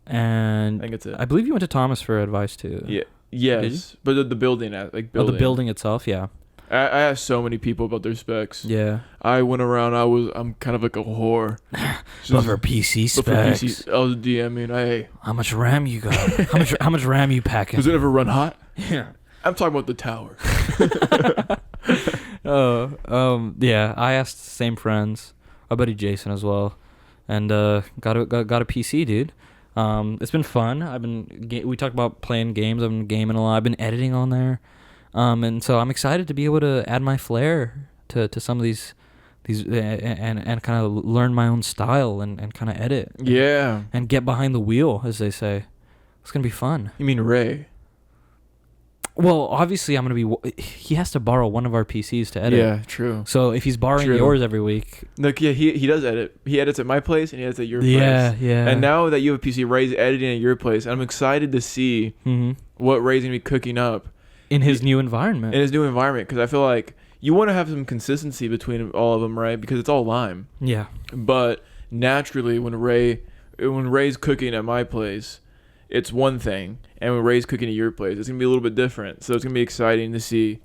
And I think it's it. I believe you went to Thomas for advice too. Yeah. Yes. But the building, building. Oh, the building itself, yeah. I asked so many people about their specs. Yeah. I went around. I'm kind of like a whore. But for PC specs. I was DMing. Hey, how much RAM you got? how much RAM you packing? Does it ever run hot? Yeah. I'm talking about the tower. Yeah. I asked the same friends, our buddy Jason as well, and got a PC, dude. It's been fun. We talked about playing games. I've been gaming a lot. I've been editing on there. And so I'm excited to be able to add my flair to some of these and kind of learn my own style and kind of edit. Yeah. And get behind the wheel, as they say. It's going to be fun. You mean Ray? Well, obviously he has to borrow one of our PCs to edit. Yeah, true. So if he's borrowing yours every week. Look, yeah, he does edit. He edits at my place and he edits at your place. Yeah. And now that you have a PC, Ray's editing at your place. And I'm excited to see what Ray's going to be cooking up. In his new environment. In his new environment. Because I feel like you want to have some consistency between all of them, right? Because it's all lime. Yeah. But naturally, when Ray's cooking at my place, it's one thing, and when Ray's cooking at your place, it's gonna be a little bit different. So it's gonna be exciting to see.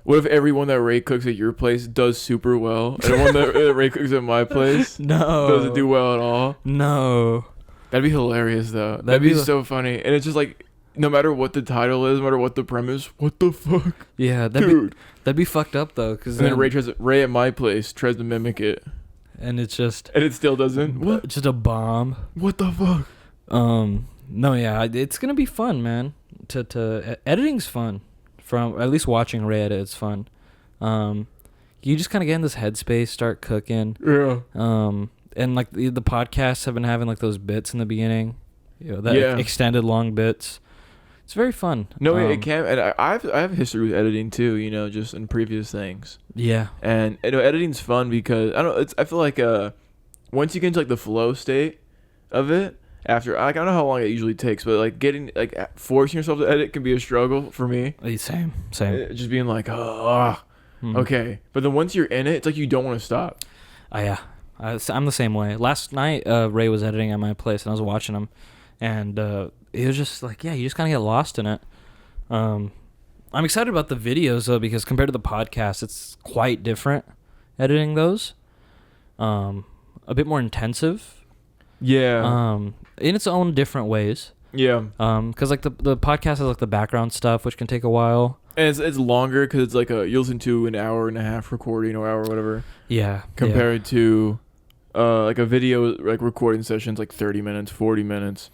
What if everyone that Ray cooks at your place does super well, and everyone that Ray cooks at my place doesn't do well at all? No. That'd be hilarious, though. That'd be so funny. And it's just like, no matter what the title is, no matter what the premise, what the fuck? Yeah, Dude. That'd be fucked up though, because And then Ray at my place tries to mimic it, and it's just and it still doesn't. What? just a bomb. What the fuck? No, yeah, it's gonna be fun, man. Editing's fun. From at least watching Ray edit, it's fun. You just kind of get in this headspace, start cooking. Yeah. And like the podcasts have been having like those bits in the beginning, that extended long bits. It's very fun. No, it can. And I have history with editing too. Just in previous things. Yeah. And editing's fun because I feel like once you get into like the flow state of it. After, I don't know how long it usually takes, but like forcing yourself to edit can be a struggle for me. Same. Just being like, okay. But then once you're in it, it's like you don't want to stop. Yeah. I'm the same way. Last night, Ray was editing at my place, and I was watching him, and it was just like, you just kind of get lost in it. I'm excited about the videos though, because compared to the podcast, it's quite different editing those. A bit more intensive. Yeah. In its own different ways. Yeah. Because like the podcast has like the background stuff, which can take a while. And it's longer because it's like you listen to an hour and a half recording or hour or whatever. Yeah. Compared to like a video like recording sessions like 30 minutes, 40 minutes,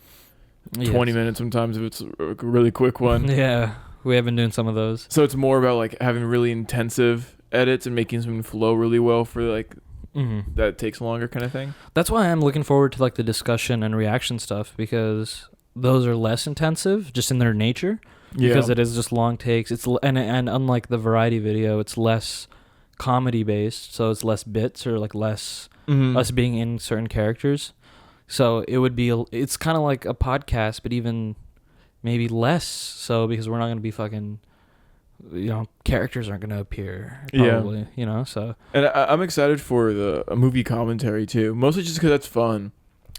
20 minutes sometimes if it's a really quick one. Yeah. We have been doing some of those. So it's more about like having really intensive edits and making something flow really well for like that takes longer kind of thing. That's why I'm looking forward to like the discussion and reaction stuff, because those are less intensive just in their nature. Because it is just long takes. It's and unlike the variety video, it's less comedy based, so it's less bits or like less us being in certain characters. So it's kind of like a podcast, but even maybe less so, because we're not going to be fucking, characters aren't going to appear probably, so. And I'm excited for a movie commentary too, mostly just because that's fun.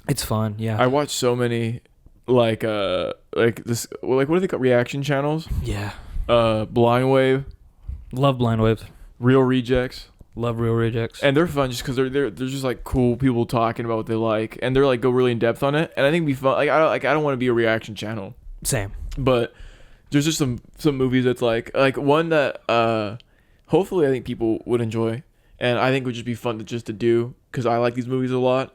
It's fun, yeah. I watch so many like this, like, what are they called, reaction channels? Yeah. Blind Wave. Love Blind Wave. Real Rejects. Love Real Rejects. And they're fun just because they're just like cool people talking about what they like, and they're like go really in depth on it, and I think it'd be fun. Like I don't want to be a reaction channel. Same. But there's just some movies that's like one that hopefully I think people would enjoy, and I think would just be fun to do because I like these movies a lot.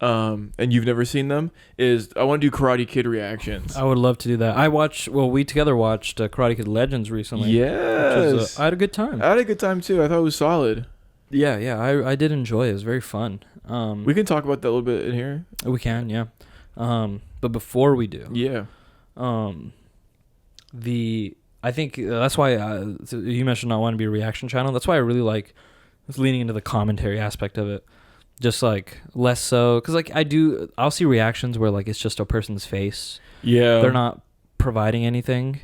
And you've never seen them, is I want to do Karate Kid reactions. I would love to do that. We together watched Karate Kid Legends recently. Yes. I had a good time. I had a good time too. I thought it was solid. Yeah, I did enjoy it. It was very fun. We can talk about that a little bit in here. We can, yeah. But before we do. Yeah. I think that's why you mentioned not wanting to be a reaction channel. That's why I really like leaning into the commentary aspect of it. Just like less so, because like I'll see reactions where like it's just a person's face. Yeah. They're not providing anything.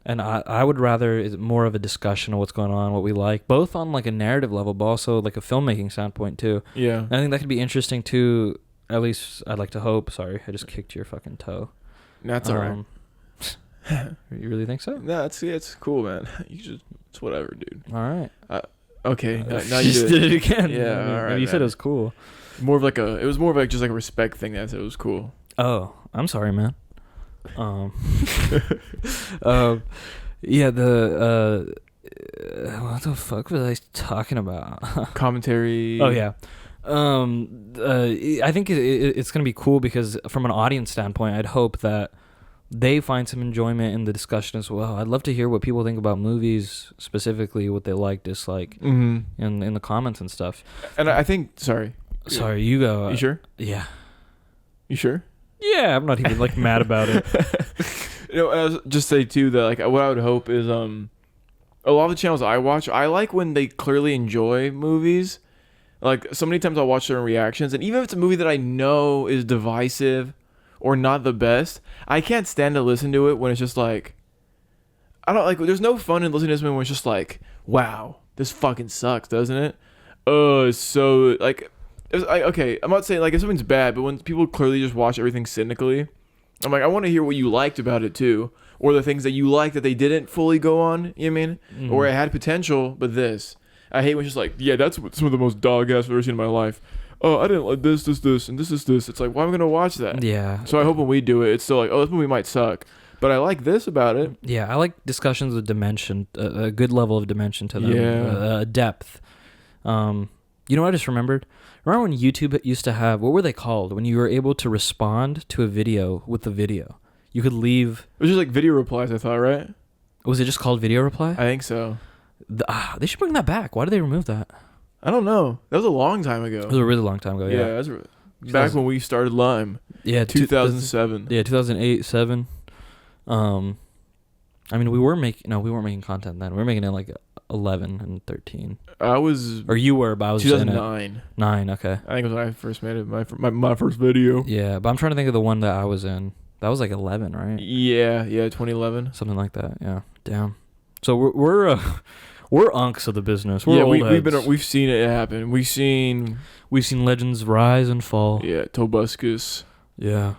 And I would rather it's more of a discussion of what's going on, what we like, both on like a narrative level, but also like a filmmaking standpoint too. Yeah. And I think that could be interesting too. At least I'd like to hope. Sorry, I just kicked your fucking toe. That's all right. You really think so? No, it's cool, man. It's whatever, dude. All right. Okay. Now you just did it again. Yeah. All right. You said it was cool. It was more of like just like a respect thing. That said it was cool. Oh, I'm sorry, man. Yeah. What the fuck was I talking about? Commentary. Oh yeah. I think it's gonna be cool because from an audience standpoint, I'd hope that they find some enjoyment in the discussion as well. I'd love to hear what people think about movies, specifically what they like, dislike, in the comments and stuff. And I think, sorry, you go. You sure? Yeah. You sure? Yeah, I'm not even like mad about it. I'll just say too that like what I would hope is a lot of the channels I watch, I like when they clearly enjoy movies. Like so many times I'll watch certain reactions, and even if it's a movie that I know is divisive or not the best, I can't stand to listen to it when it's just like, I don't like, there's no fun in listening to this when it's just like, wow, this fucking sucks, doesn't it? Oh, it's so like, okay, I'm not saying like if something's bad, but when people clearly just watch everything cynically, I'm like, I want to hear what you liked about it too, or the things that you liked that they didn't fully go on. You know what I mean? Or it had potential, but this. I hate when it's just like, yeah, that's some of the most dog ass I've ever seen in my life. Oh, I didn't like this, and this is this. It's like, why am I gonna watch that? Yeah. So I hope when we do it, it's still like, oh, this movie might suck, but I like this about it. Yeah, I like discussions with dimension, a good level of dimension to them. Yeah. Depth. You know what I just remembered? Remember when YouTube used to have, what were they called? When you were able to respond to a video with the video. You could leave. It was just like video replies, I thought, right? Was it just called video reply? I think so. They should bring that back. Why did they remove that? I don't know. That was a long time ago. It was a really long time ago, Yeah, yeah. that was back when we started Lime. Yeah, 2007. Yeah, 2008, 7. I mean, we weren't making content then. We were making it like 11 and 13. I was... Or you were, but I was 2009. in it. 9, okay. I think it was when I first made it. My first video. Yeah, but I'm trying to think of the one that I was in. That was like 11, right? Yeah, 2011. Something like that, yeah. Damn. So we're unks of the business. We're old heads. We've seen it happen. We've seen legends rise and fall. Yeah, Tobuscus. Yeah.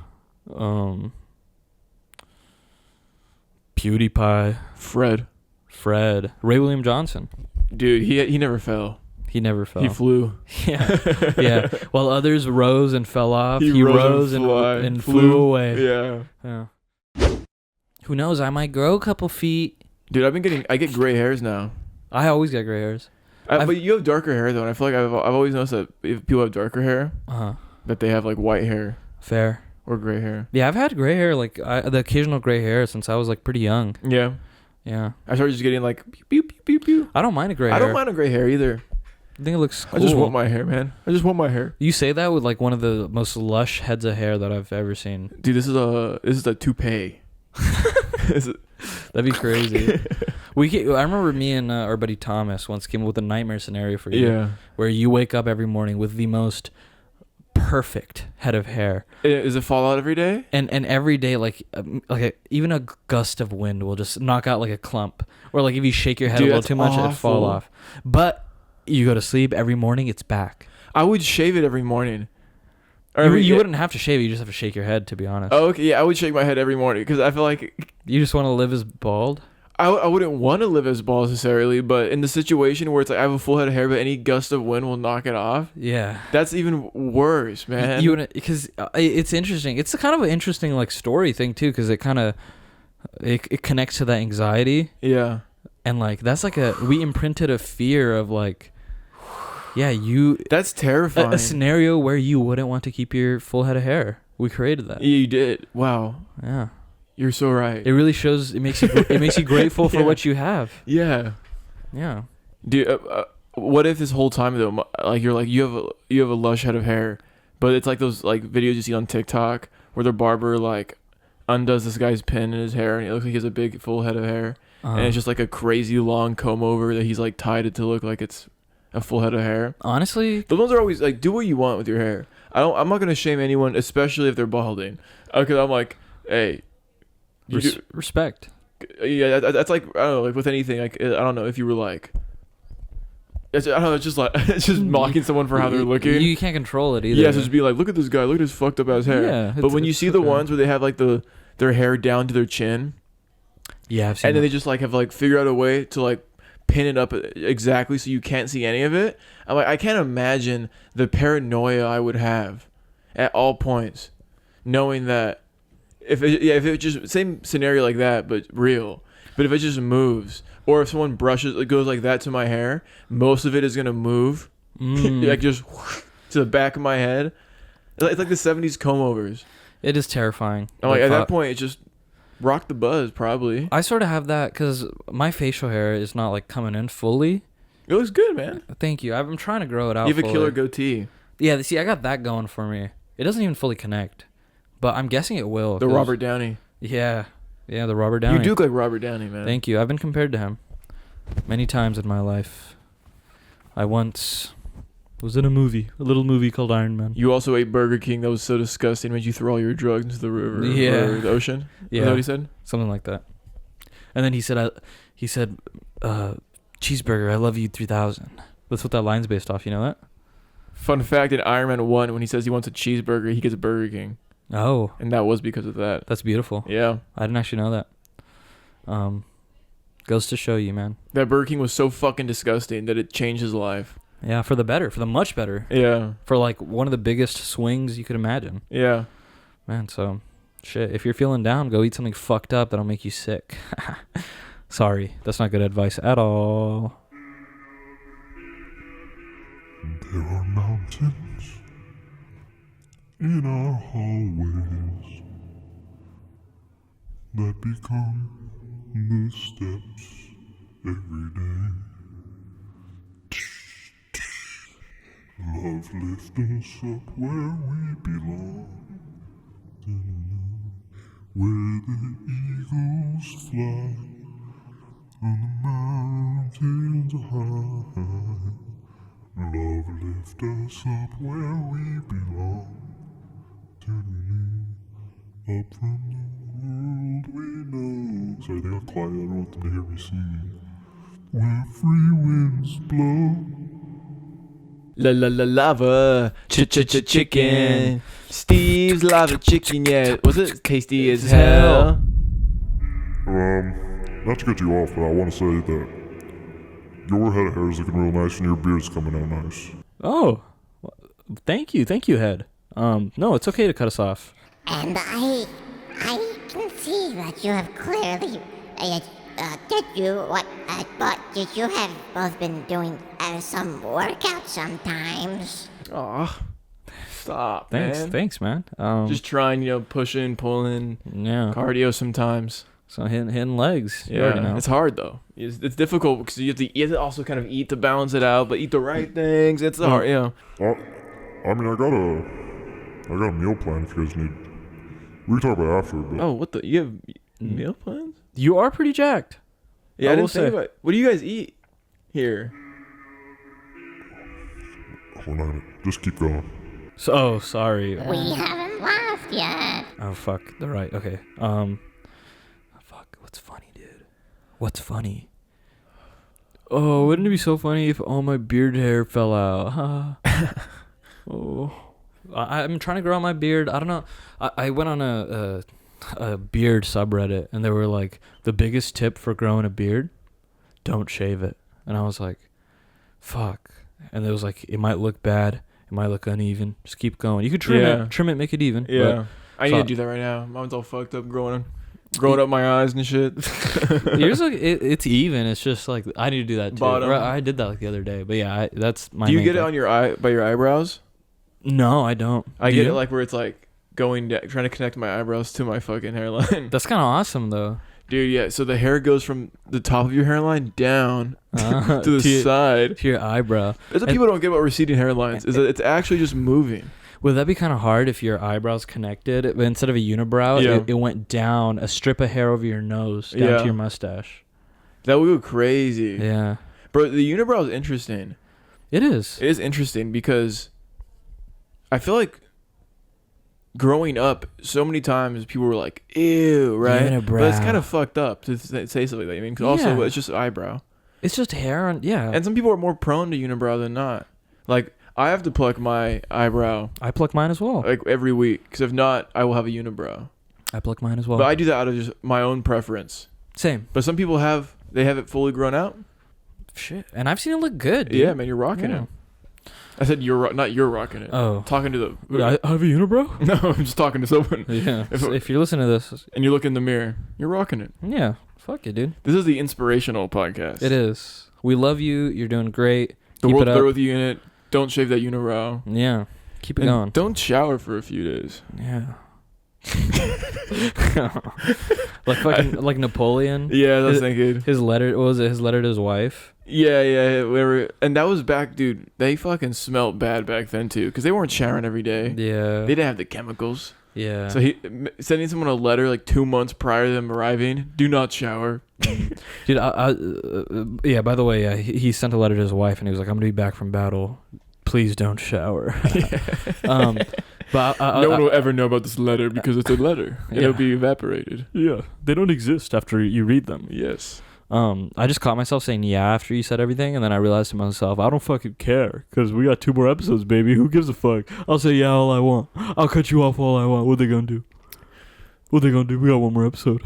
PewDiePie. Fred. Ray William Johnson. Dude, he never fell. He never fell. He flew. Yeah. Yeah. While others rose and fell off, he rose and flew away. Yeah. Who knows? I might grow a couple feet. Dude, I get gray hairs now. I always get gray hairs. But you have darker hair though, and I feel like I've always noticed that if people have darker hair, that they have like white hair. Fair. Or gray hair. Yeah, I've had gray hair, like the occasional gray hair since I was like pretty young. Yeah. Yeah. I started just getting like pew pew pew pew. I don't mind a gray hair. I don't mind a gray hair either. I think it looks cool. I just want my hair, man. I just want my hair. You say that with like one of the most lush heads of hair that I've ever seen. Dude, this is a toupee. That'd be crazy. I remember me and our buddy Thomas once came up with a nightmare scenario for you. Yeah. Where you wake up every morning with the most perfect head of hair. Does it fall out every day? And every day, even a gust of wind will just knock out like a clump. Or like if you shake your head a little too much, it'll fall off. But you go to sleep every morning, it's back. I would shave it every morning. You wouldn't have to shave it. You just have to shake your head, to be honest. Oh, okay. Yeah, I would shake my head every morning because I feel like... You just want to live as bald? I wouldn't want to live as bald necessarily, but in the situation where it's like I have a full head of hair, but any gust of wind will knock it off. Yeah. That's even worse, man. Because it's interesting. It's a kind of an interesting like story thing, too, because it kind of... It connects to that anxiety. Yeah. And like, that's like we imprinted a fear of like... Yeah, That's terrifying. A scenario where you wouldn't want to keep your full head of hair. We created that. Yeah, you did. Wow. Yeah. You're so right. It really shows. It makes you grateful for what you have. Yeah. Yeah. Dude, what if this whole time though, like you have a lush head of hair, but it's like those like videos you see on TikTok where the barber like undoes this guy's pin in his hair and it looks like he has a big full head of hair, and it's just like a crazy long comb over that he's like tied it to look like it's a full head of hair. Honestly, the ones are always like, do what you want with your hair. I'm not gonna shame anyone, especially if they're balding, because I'm like, hey, respect. Yeah, that's like, I don't know, like with anything, like I don't know if you were like, I don't know, it's just like it's just mocking someone for how they're looking. You can't control it either. Yeah, so just be like, look at this guy, look at his fucked up ass hair. Yeah, but when you see the ones where they have like their hair down to their chin, yeah, I've seen and then they just like have like figured out a way to like pin it up exactly so you can't see any of it. I'm like, I can't imagine the paranoia I would have at all points, knowing that if it just same scenario like that but real, but if it just moves, or if someone it goes like that to my hair, most of it is gonna move, like just to the back of my head. It's like the 70s comb overs. It is terrifying. I'm like, at that point, it just rock the buzz, probably. I sort of have that because my facial hair is not like coming in fully. It looks good, man. Thank you. I'm trying to grow it out. You have fully. A killer goatee. Yeah, see, I got that going for me. It doesn't even fully connect, but I'm guessing it will. The Robert Downey. Yeah, the Robert Downey. You do look like Robert Downey, man. Thank you. I've been compared to him many times in my life. I once was in a little movie called Iron Man. You also ate Burger King that was so disgusting, made you throw all your drugs into the river or the ocean. Yeah, is that what he said? Something like that. And then he said, Cheeseburger, I love you 3000. That's what that line's based off. You know that? Fun fact: in Iron Man 1, when he says he wants a cheeseburger, he gets a Burger King, Oh, and that was because of that. that's beautiful. Yeah, I didn't actually know that. Goes to show you, man. that Burger King was so fucking disgusting that it changed his life. Yeah, for the better, for the much better. Yeah, For like one of the biggest swings you could imagine. yeah. Man, so shit, if you're feeling down, go eat something fucked up that'll make you sick. Sorry, that's not good advice at all. There are mountains in our hallways that become the steps every day. Love lift us up where we belong, where the eagles fly on the mountains high. Love lift us up where we belong, up from the world we know. Sorry, they got quiet, I don't want them to hear me singing. Where free winds blow. La la la lava, chicken. Steve's lava chicken, yeah. Was it tasty as hell? Not to get you off, but I want to say that your head of hair is looking real nice and your beard's coming out nice. Oh, thank you, head. No, it's okay to cut us off. And I can see that you have clearly, did you have both been doing some workout sometimes? Aw, stop, man. Thanks, man. Just trying, pushing, pulling, yeah. cardio sometimes. So hitting legs. You already know. It's hard though. It's difficult because you have to also kind of eat to balance it out, but eat the right things. It's hard, I mean, I got a meal plan if you guys need. We can talk about it after. But Oh, you have meal plans? You are pretty jacked. Yeah, I I will didn't think say. about it. What do you guys eat here? we're not gonna just keep going. So sorry. We haven't laughed yet. Oh fuck. They're right. Okay. Fuck. What's funny, dude? What's funny? Oh, wouldn't it be so funny if all my beard hair fell out? Oh. I'm trying to grow out my beard. I don't know. I went on a beard subreddit, and they were like, the biggest tip for growing a beard, don't shave it. And I was like, fuck. And it was like, it might look bad, it might look uneven, just keep going. You could trim it, make it even. Yeah, I need to do that right now. Mine's all fucked up, growing up my eyes and shit. Yours like it's even. It's just like I need to do that too. Bottom. I did that like the other day, but yeah, that's my. Do you main get it thing. on your by your eyebrows? No, I don't. I Do get you? it like where it's like going trying to connect my eyebrows to my fucking hairline. That's kind of awesome though. Dude, yeah. So the hair goes from the top of your hairline down to the to side. To your eyebrow. That's what people don't get about receding hairlines. Is that it's actually just moving. Would that be kind of hard if your eyebrows connected, but instead of a unibrow, Yeah. it went down a strip of hair over your nose down to your mustache? That would go crazy. Yeah, Bro, the unibrow is interesting. it is. It is interesting because I feel like growing up, so many times people were like, ew, right? Unibrow. But it's kind of fucked up to say something like that. I mean, 'cause also Yeah. it's just eyebrow. It's just hair on. Yeah, And some people are more prone to unibrow than not. Like, I have to pluck my eyebrow I pluck mine as well. like every week because if not, I will have a unibrow. I pluck mine as well. But I do that out of just my own preference. Same. But some people have it fully grown out. Shit, and I've seen it look good. Dude. Yeah, man, you're rocking Yeah. it. I said not you're rocking it. Oh, Talking to the. I have a unibrow. No, I'm just talking to someone. Yeah. If- If you're listening to this, And you look in the mirror, you're rocking it. yeah, fuck it, dude. This is the inspirational podcast. It is. We love you. You're doing great. The Keep world it there up. with you in it. Don't shave that unibrow. Yeah. Keep it And going. don't shower for a few days. Yeah. like Napoleon. Yeah, that's thinking. His letter, what was it? His letter to his wife. Yeah, whatever. And that was back, dude. They fucking smelled bad back then too, because they weren't showering every day. Yeah. They didn't have the chemicals. Yeah. So he sending someone a letter like 2 months prior to them arriving. Do not shower. Dude, yeah. By the way, he sent a letter to his wife, and he was like, "I'm gonna be back from battle. Please don't shower." But no one will ever know about this letter because it's a letter. Yeah. It'll be evaporated. Yeah, they don't exist after you read them. Yes. I just caught myself saying yeah after you said everything, and then I realized to myself, I don't fucking care, because we got 2 more episodes, baby. Who gives a fuck? I'll say yeah all I want. I'll cut you off all I want. What they gonna do? We got 1 more episode.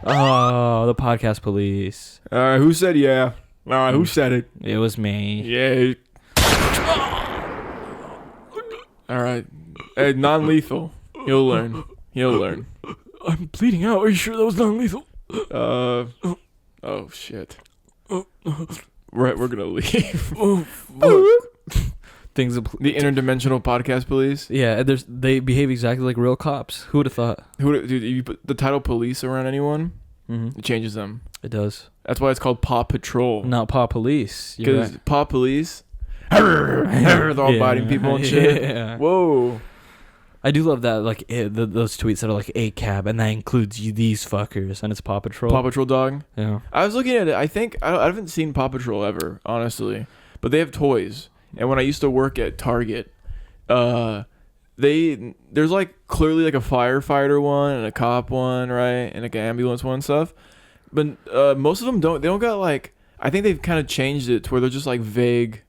Oh, the podcast police. All right, who said yeah? All right, who said it? It was me. Yeah. All right. Hey, non-lethal. He'll learn. I'm bleeding out. Are you sure that was non-lethal? Oh shit. Right, we're gonna leave. Things. The interdimensional podcast police. Yeah, they behave exactly like real cops. Who would have thought? Dude, if you put the title police around anyone, Mm-hmm. it changes them. It does. That's why it's called Paw Patrol. Not Paw Police. Because Right. Paw Police, they're all biting people and shit. Yeah. Whoa. I do love that, like those tweets that are like a cab, and that includes you, these fuckers, and it's Paw Patrol. Paw Patrol dog. Yeah. I was looking at it. I think I haven't seen Paw Patrol ever, honestly, but they have toys. And when I used to work at Target, there's like clearly like a firefighter one and a cop one, right, and like an ambulance one and stuff. But most of them don't. They don't got like. I think they've kind of changed it to where they're just like vague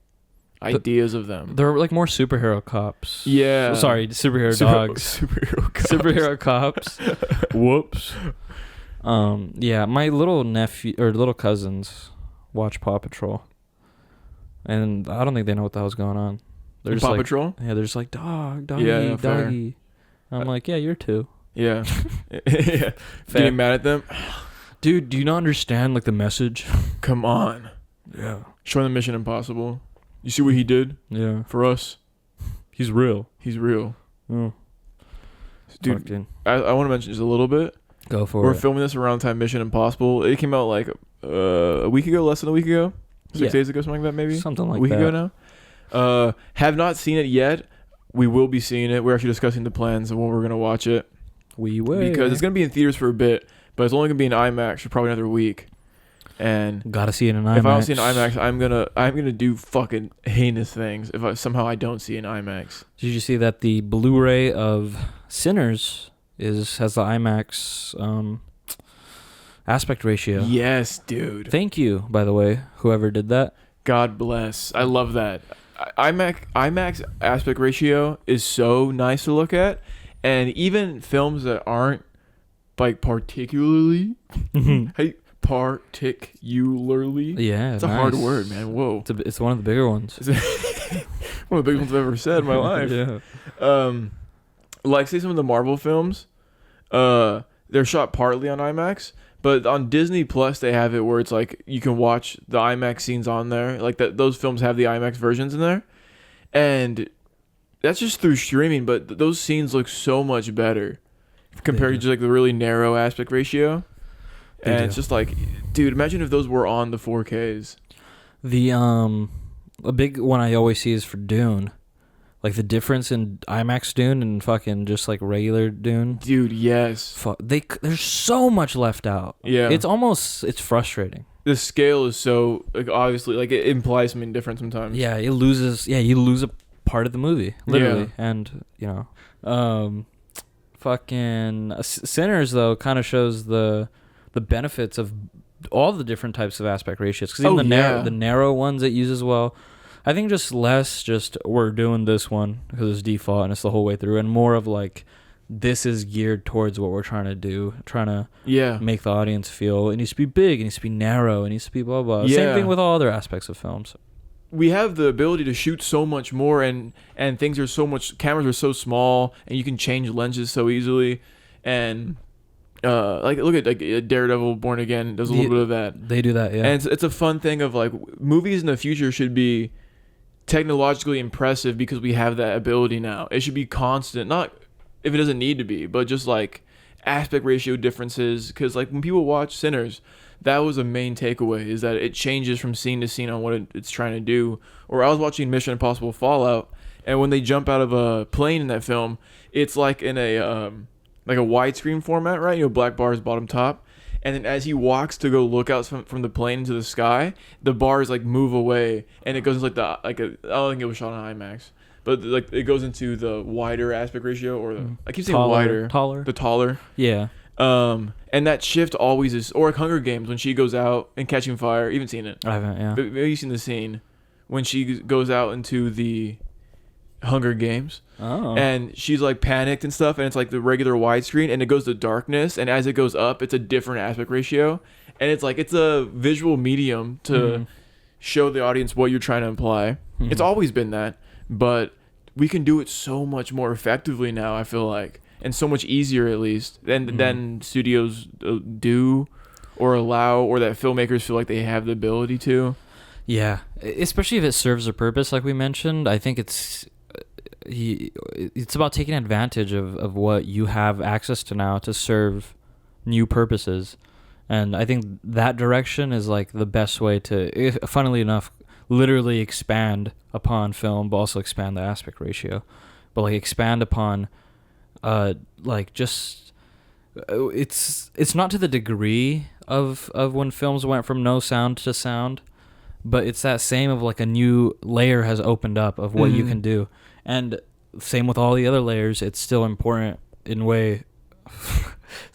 ideas of them. They're like more superhero cops. Yeah. Sorry, superhero dogs. Superhero cops. Superhero cops. Whoops. Yeah, my little nephew or little cousins watch Paw Patrol, and I don't think they know what the hell's going on. They're just Paw like, Patrol. Yeah, they're just like doggy, Yeah, fair. doggy. I'm like, yeah, you're 2. Yeah. Yeah. Getting mad at them. Dude, do you not understand like the message? Come on. Yeah. Showing them Mission Impossible. You see what he did Yeah. for us? He's real. He's real. Oh. Dude, Fucking I want to mention just a little bit. go for We're it. filming this around the time Mission Impossible. It came out like a week ago, less than a week ago. 6 Yeah. days ago, something like that, maybe. Something like a week that. ago now. Have not seen it yet. We will be seeing it. We're actually discussing the plans of when we're gonna watch it We will. because it's gonna be in theaters for a bit, but it's only gonna be in IMAX for probably another week. And Gotta see it in IMAX. if I don't see it in IMAX, I'm gonna do fucking heinous things if somehow I don't see it in IMAX. Did you see that the Blu-ray of Sinners has the IMAX aspect ratio? Yes, dude. Thank you, by the way, whoever did that. God bless. I love that. IMAX aspect ratio is so nice to look at, and even films that aren't like particularly, particularly. Yeah, It's a hard word, man. Whoa. It's one of the bigger ones. One of the biggest ones I've ever said in my life. Yeah. Like say some of the Marvel films, they're shot partly on IMAX, but on Disney Plus they have it where it's like you can watch the IMAX scenes on there. Like those films have the IMAX versions in there, and that's just through streaming. But those scenes look so much better compared to like the really narrow aspect ratio. They And do. it's just like, dude, imagine if those were on the 4Ks. The a big one I always see is for Dune. Like the difference in IMAX Dune and fucking just like regular Dune. Dude, yes. There's so much left out. Yeah. It's frustrating. The scale is so, like, obviously, like, it implies something different sometimes. Yeah, you lose a part of the movie, literally. Yeah. And, fucking Sinners, though, kind of shows the benefits of all the different types of aspect ratios. Because even the narrow ones it uses well. I think just less we're doing this one because it's default and it's the whole way through, and more of like this is geared towards what we're trying to do, trying to make the audience feel it needs to be big, it needs to be narrow, it needs to be blah blah. Yeah. Same thing with all other aspects of films. We have the ability to shoot so much more, and things are so much, cameras are so small, and you can change lenses so easily, and like look at like Daredevil Born Again does a little bit of that. They do that, yeah. And it's a fun thing of like movies in the future should be technologically impressive because we have that ability now. It should be constant, not if it doesn't need to be, but just like aspect ratio differences. Because like when people watch Sinners, that was a main takeaway, is that it changes from scene to scene on what it's trying to do. Or I was watching Mission Impossible Fallout, and when they jump out of a plane in that film, it's like in a like a widescreen format, right? You know, black bars bottom top. And then as he walks to go look out from the plane into the sky, the bars like move away, and it goes into I don't think it was shot on IMAX, but like it goes into the wider aspect ratio, or the I keep saying Taller. wider, the taller. Yeah. And And that shift always is, or like Hunger Games when she goes out and Catching Fire. You haven't seen it. I haven't. Yeah. But maybe you've seen the scene when she goes out into the Hunger Games. Oh. And she's like panicked and stuff, and it's like the regular widescreen, and it goes to darkness, and as it goes up, it's a different aspect ratio, and it's like it's a visual medium to show the audience what you're trying to imply. It's always been that, but we can do it so much more effectively now, I feel like, and so much easier at least than studios do or allow, or that filmmakers feel like they have the ability to. Yeah, especially if it serves a purpose, like we mentioned. I think it's about taking advantage of what you have access to now to serve new purposes. And I think that direction is like the best way to, funnily enough, literally expand upon film, but also expand the aspect ratio. But like expand upon, like just, it's not to the degree of when films went from no sound to sound, but it's that same of like a new layer has opened up of what you can do. And same with all the other layers, it's still important in a way.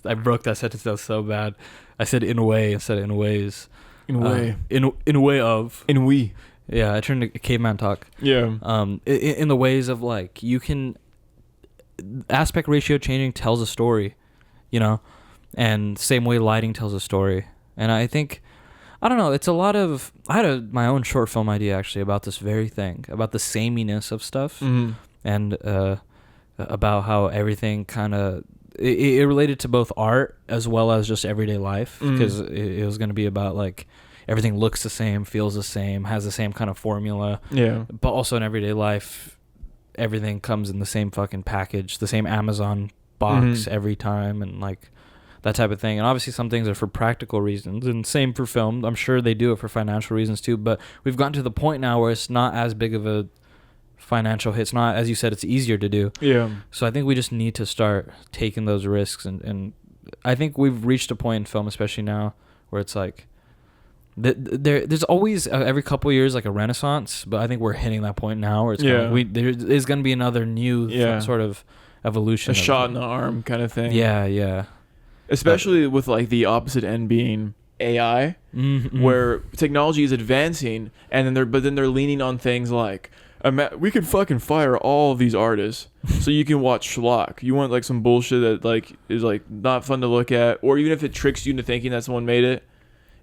I broke that sentence. That was so bad. I said in a way instead of in ways. In a way. In a way of. In we. Yeah, I turned to caveman talk. Yeah. In the ways of like, you can, aspect ratio changing tells a story, you know, and same way lighting tells a story. And I think, I don't know, it's a lot of, I had my own short film idea actually about this very thing, about the sameness of stuff, and about how everything kind of, it related to both art as well as just everyday life, because it was going to be about like, everything looks the same, feels the same, has the same kind of formula. Yeah. But also in everyday life, everything comes in the same fucking package, the same Amazon box every time, and like that type of thing. And obviously some things are for practical reasons, and same for film. I'm sure they do it for financial reasons too, but we've gotten to the point now where it's not as big of a financial hit. It's not, as you said, it's easier to do. Yeah. So I think we just need to start taking those risks, and I think we've reached a point in film, especially now, where it's like, there's always every couple of years like a renaissance, but I think we're hitting that point now where it's kind of like there is going to be another new sort of evolution, a shot in the arm kind of thing. Yeah. Especially with like the opposite end being AI, where technology is advancing, and then they're leaning on things like, we could fucking fire all of these artists so you can watch schlock. You want like some bullshit that like is like not fun to look at, or even if it tricks you into thinking that someone made it,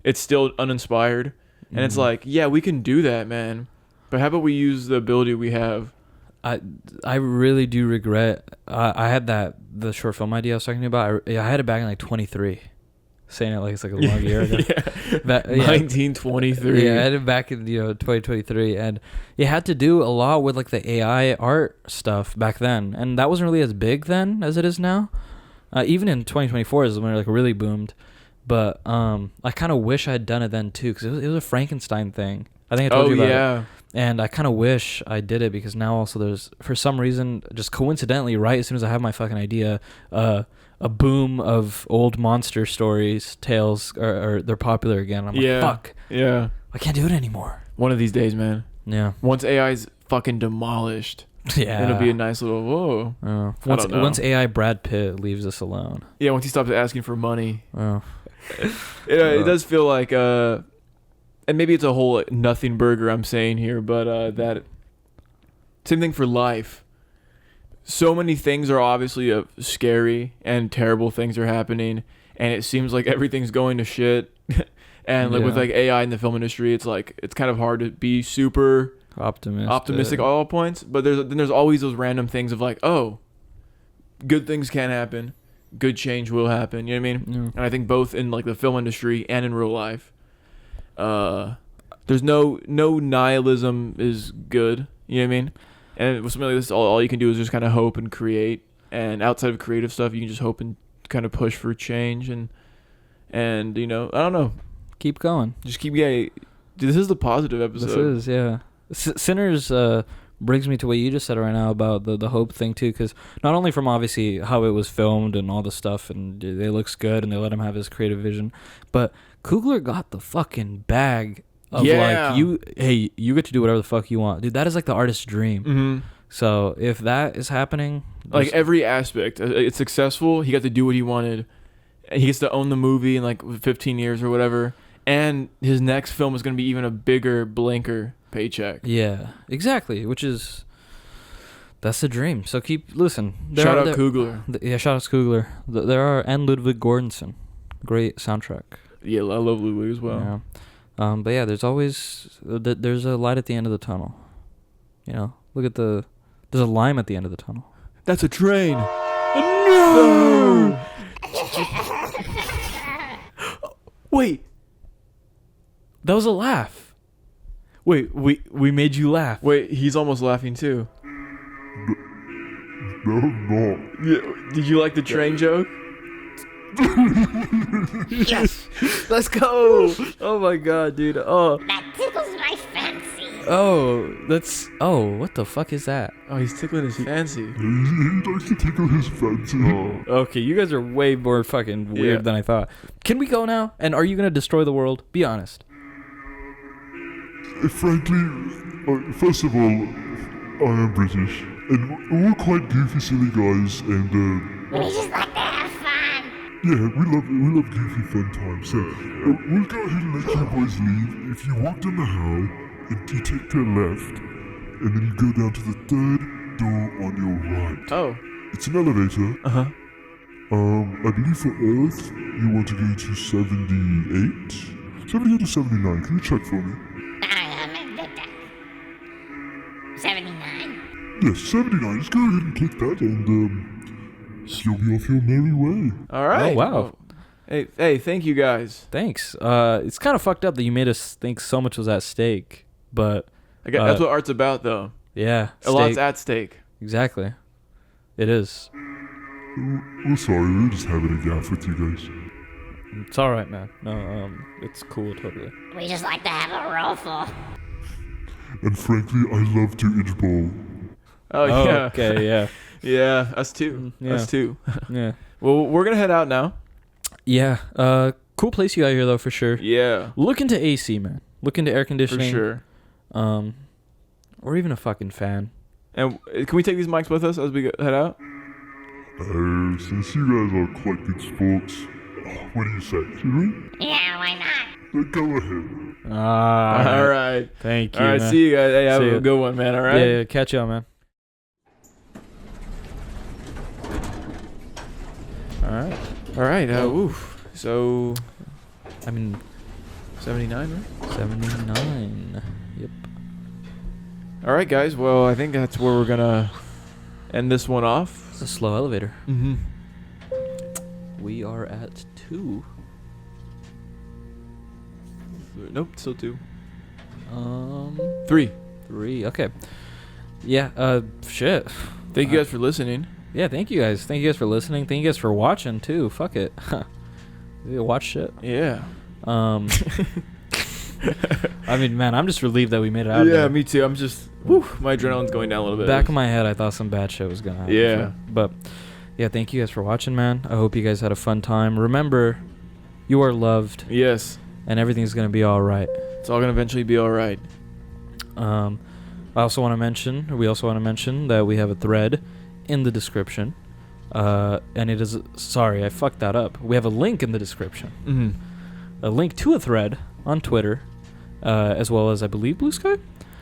it's still uninspired. And it's like, yeah, we can do that, man, but how about we use the ability we have? I really do regret, I had the short film idea I was talking about. I had it back in like 23, saying it like it's like a long year ago. 1923. Yeah, I had it back in 2023, and it had to do a lot with like the AI art stuff back then, and that wasn't really as big then as it is now. Even in 2024 is when it like really boomed. But I kind of wish I had done it then too, because it was a Frankenstein thing. I think I told you about it. And I kind of wish I did it, because now also there's, for some reason, just coincidentally, right as soon as I have my fucking idea, a boom of old monster stories, tales, or they're popular again. I'm like, fuck. Yeah. I can't do it anymore. One of these days, man. Yeah. Once AI's fucking demolished. Yeah. It'll be a nice little whoa. Once AI Brad Pitt leaves us alone. Yeah, once he stops asking for money. Oh. It does feel like and maybe it's a whole nothing burger I'm saying here, but that same thing for life. So many things are obviously scary, and terrible things are happening, and it seems like everything's going to shit. And like with like AI in the film industry, it's like it's kind of hard to be super optimistic at all points, but there's always those random things of like, oh, good things can happen, good change will happen, you know what I mean? And I think both in like the film industry and in real life, there's no nihilism is good, you know what I mean? And with something like this, all you can do is just kind of hope and create, and outside of creative stuff, you can just hope and kind of push for change, and I don't know, keep going, just keep getting. This is the positive episode. This is Sinners brings me to what you just said right now about the hope thing too, because not only from obviously how it was filmed and all the stuff, and it looks good, and they let him have his creative vision, but Coogler got the fucking bag of like, you get to do whatever the fuck you want, dude. That is like the artist's dream. So if that is happening, like every aspect, it's successful, he got to do what he wanted, he gets to own the movie in like 15 years or whatever. And his next film is going to be even a bigger blinker paycheck. Yeah, exactly. That's the dream. So listen. Shout out Coogler. Yeah, shout out Coogler. And Ludwig Göransson. Great soundtrack. Yeah, I love Ludwig as well. Yeah. But yeah, there's a light at the end of the tunnel. You know, there's a lime at the end of the tunnel. That's a train. No! Wait. That was a laugh. Wait, we made you laugh. Wait, he's almost laughing too. No, I'm not. Yeah, did you like the train joke? Yes, Let's go. Oh my god, dude. Oh. that tickles my fancy. What the fuck is that? Oh, he's tickling his fancy. He likes to tickle his fancy. Okay, you guys are way more fucking weird Yeah. than I thought. Can we go now? And are you gonna destroy the world? Be honest. Frankly, first of all, I am British, and we're quite goofy, silly guys, and We just like to have fun. yeah, we love goofy fun times. So we'll go ahead and let you boys leave. If you walk down the hall, and you take to the left, and then you go down to the third door on your right. Oh. It's an elevator. Uh-huh. I believe for Earth, you want to go to 78? 78 or 79? Can you check for me? 79. Yes, 79. Just go ahead and click that, and you'll be off your merry way. All right. Oh, wow. Hey, thank you guys. Thanks. It's kind of fucked up that you made us think so much was at stake, but That's what art's about, though. yeah, A lot's stake. at stake. Exactly. It is. We're sorry, we were just having a gaff with you guys. It's all right, man. No, it's cool, totally. We just like to have a rollful. And frankly, I love to inch bowl. Oh, yeah. Okay, yeah, Yeah, us too. Yeah. Us too. yeah, Well, we're going to head out now. yeah. Cool place you got here though, for sure. Yeah. Look into AC, man. Look into air For conditioning. sure. Or even a fucking fan. And can we take these mics with us as we head out? Since you guys are quite good sports, what do you say? Should we? Yeah, why not? Then go ahead. All All right. Thank you. All right, man. see you guys. Hey, have See a ya. good one, man. All right? Yeah, catch y'all, man. All right. Oof. So, I mean, 79, right? 79. Yep. All right, guys. Well, I think that's where we're going to end this one off. It's a slow elevator. Mm-hmm. We are at 2. Nope, still 2. 3. 3. Okay. Yeah. Shit. Thank you guys for listening. Yeah. Thank you guys. Thank you guys for listening. Thank you guys for watching too. Fuck it. You watch shit. Yeah. I mean, man, I'm just relieved that we made it out. Yeah, there. me too. I'm just, whew, my adrenaline's going down a little bit. Back of my head, I thought some bad shit was gonna happen. Yeah. But yeah, thank you guys for watching, man. I hope you guys had a fun time. Remember, you are loved, Yes. and everything's gonna be all right. It's all going to eventually be all right. We also want to mention that we have a thread in the description. And it is, sorry, I fucked that up. We have a link in the description. Mm-hmm. A link to a thread on Twitter, as well as, I believe, Blue Sky,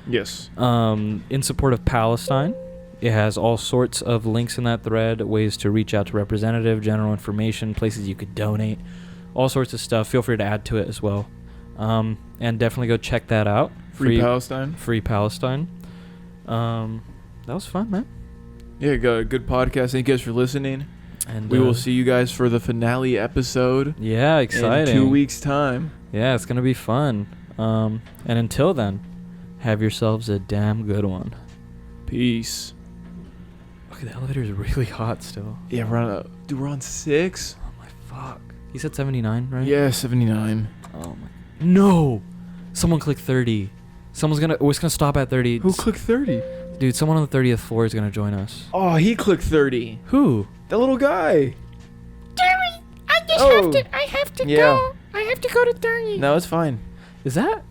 Yes. in support of Palestine. It has all sorts of links in that thread, ways to reach out to representative, general information, places you could donate, all sorts of stuff. Feel free to add to it as well. And definitely go check that out. Free Palestine. Free Palestine. That was fun, man. Yeah, good podcast. Thank you guys for listening. And We will see you guys for the finale episode Yeah, exciting. in 2 weeks' time. Yeah, it's gonna be fun. And until then, have yourselves a damn good one. Peace. Okay, the elevator is really hot still. Yeah, we're on 6? Oh my fuck. He said 79, right? Yeah, 79. Oh my. No. Someone click 30. It's gonna stop at 30. Who clicked 30? Dude, someone on the 30th floor is gonna join us. Oh, he clicked 30. Who? That little guy. Jerry, I just Oh. I have to Yeah. go. I have to go to 30. No, it's fine. Is that?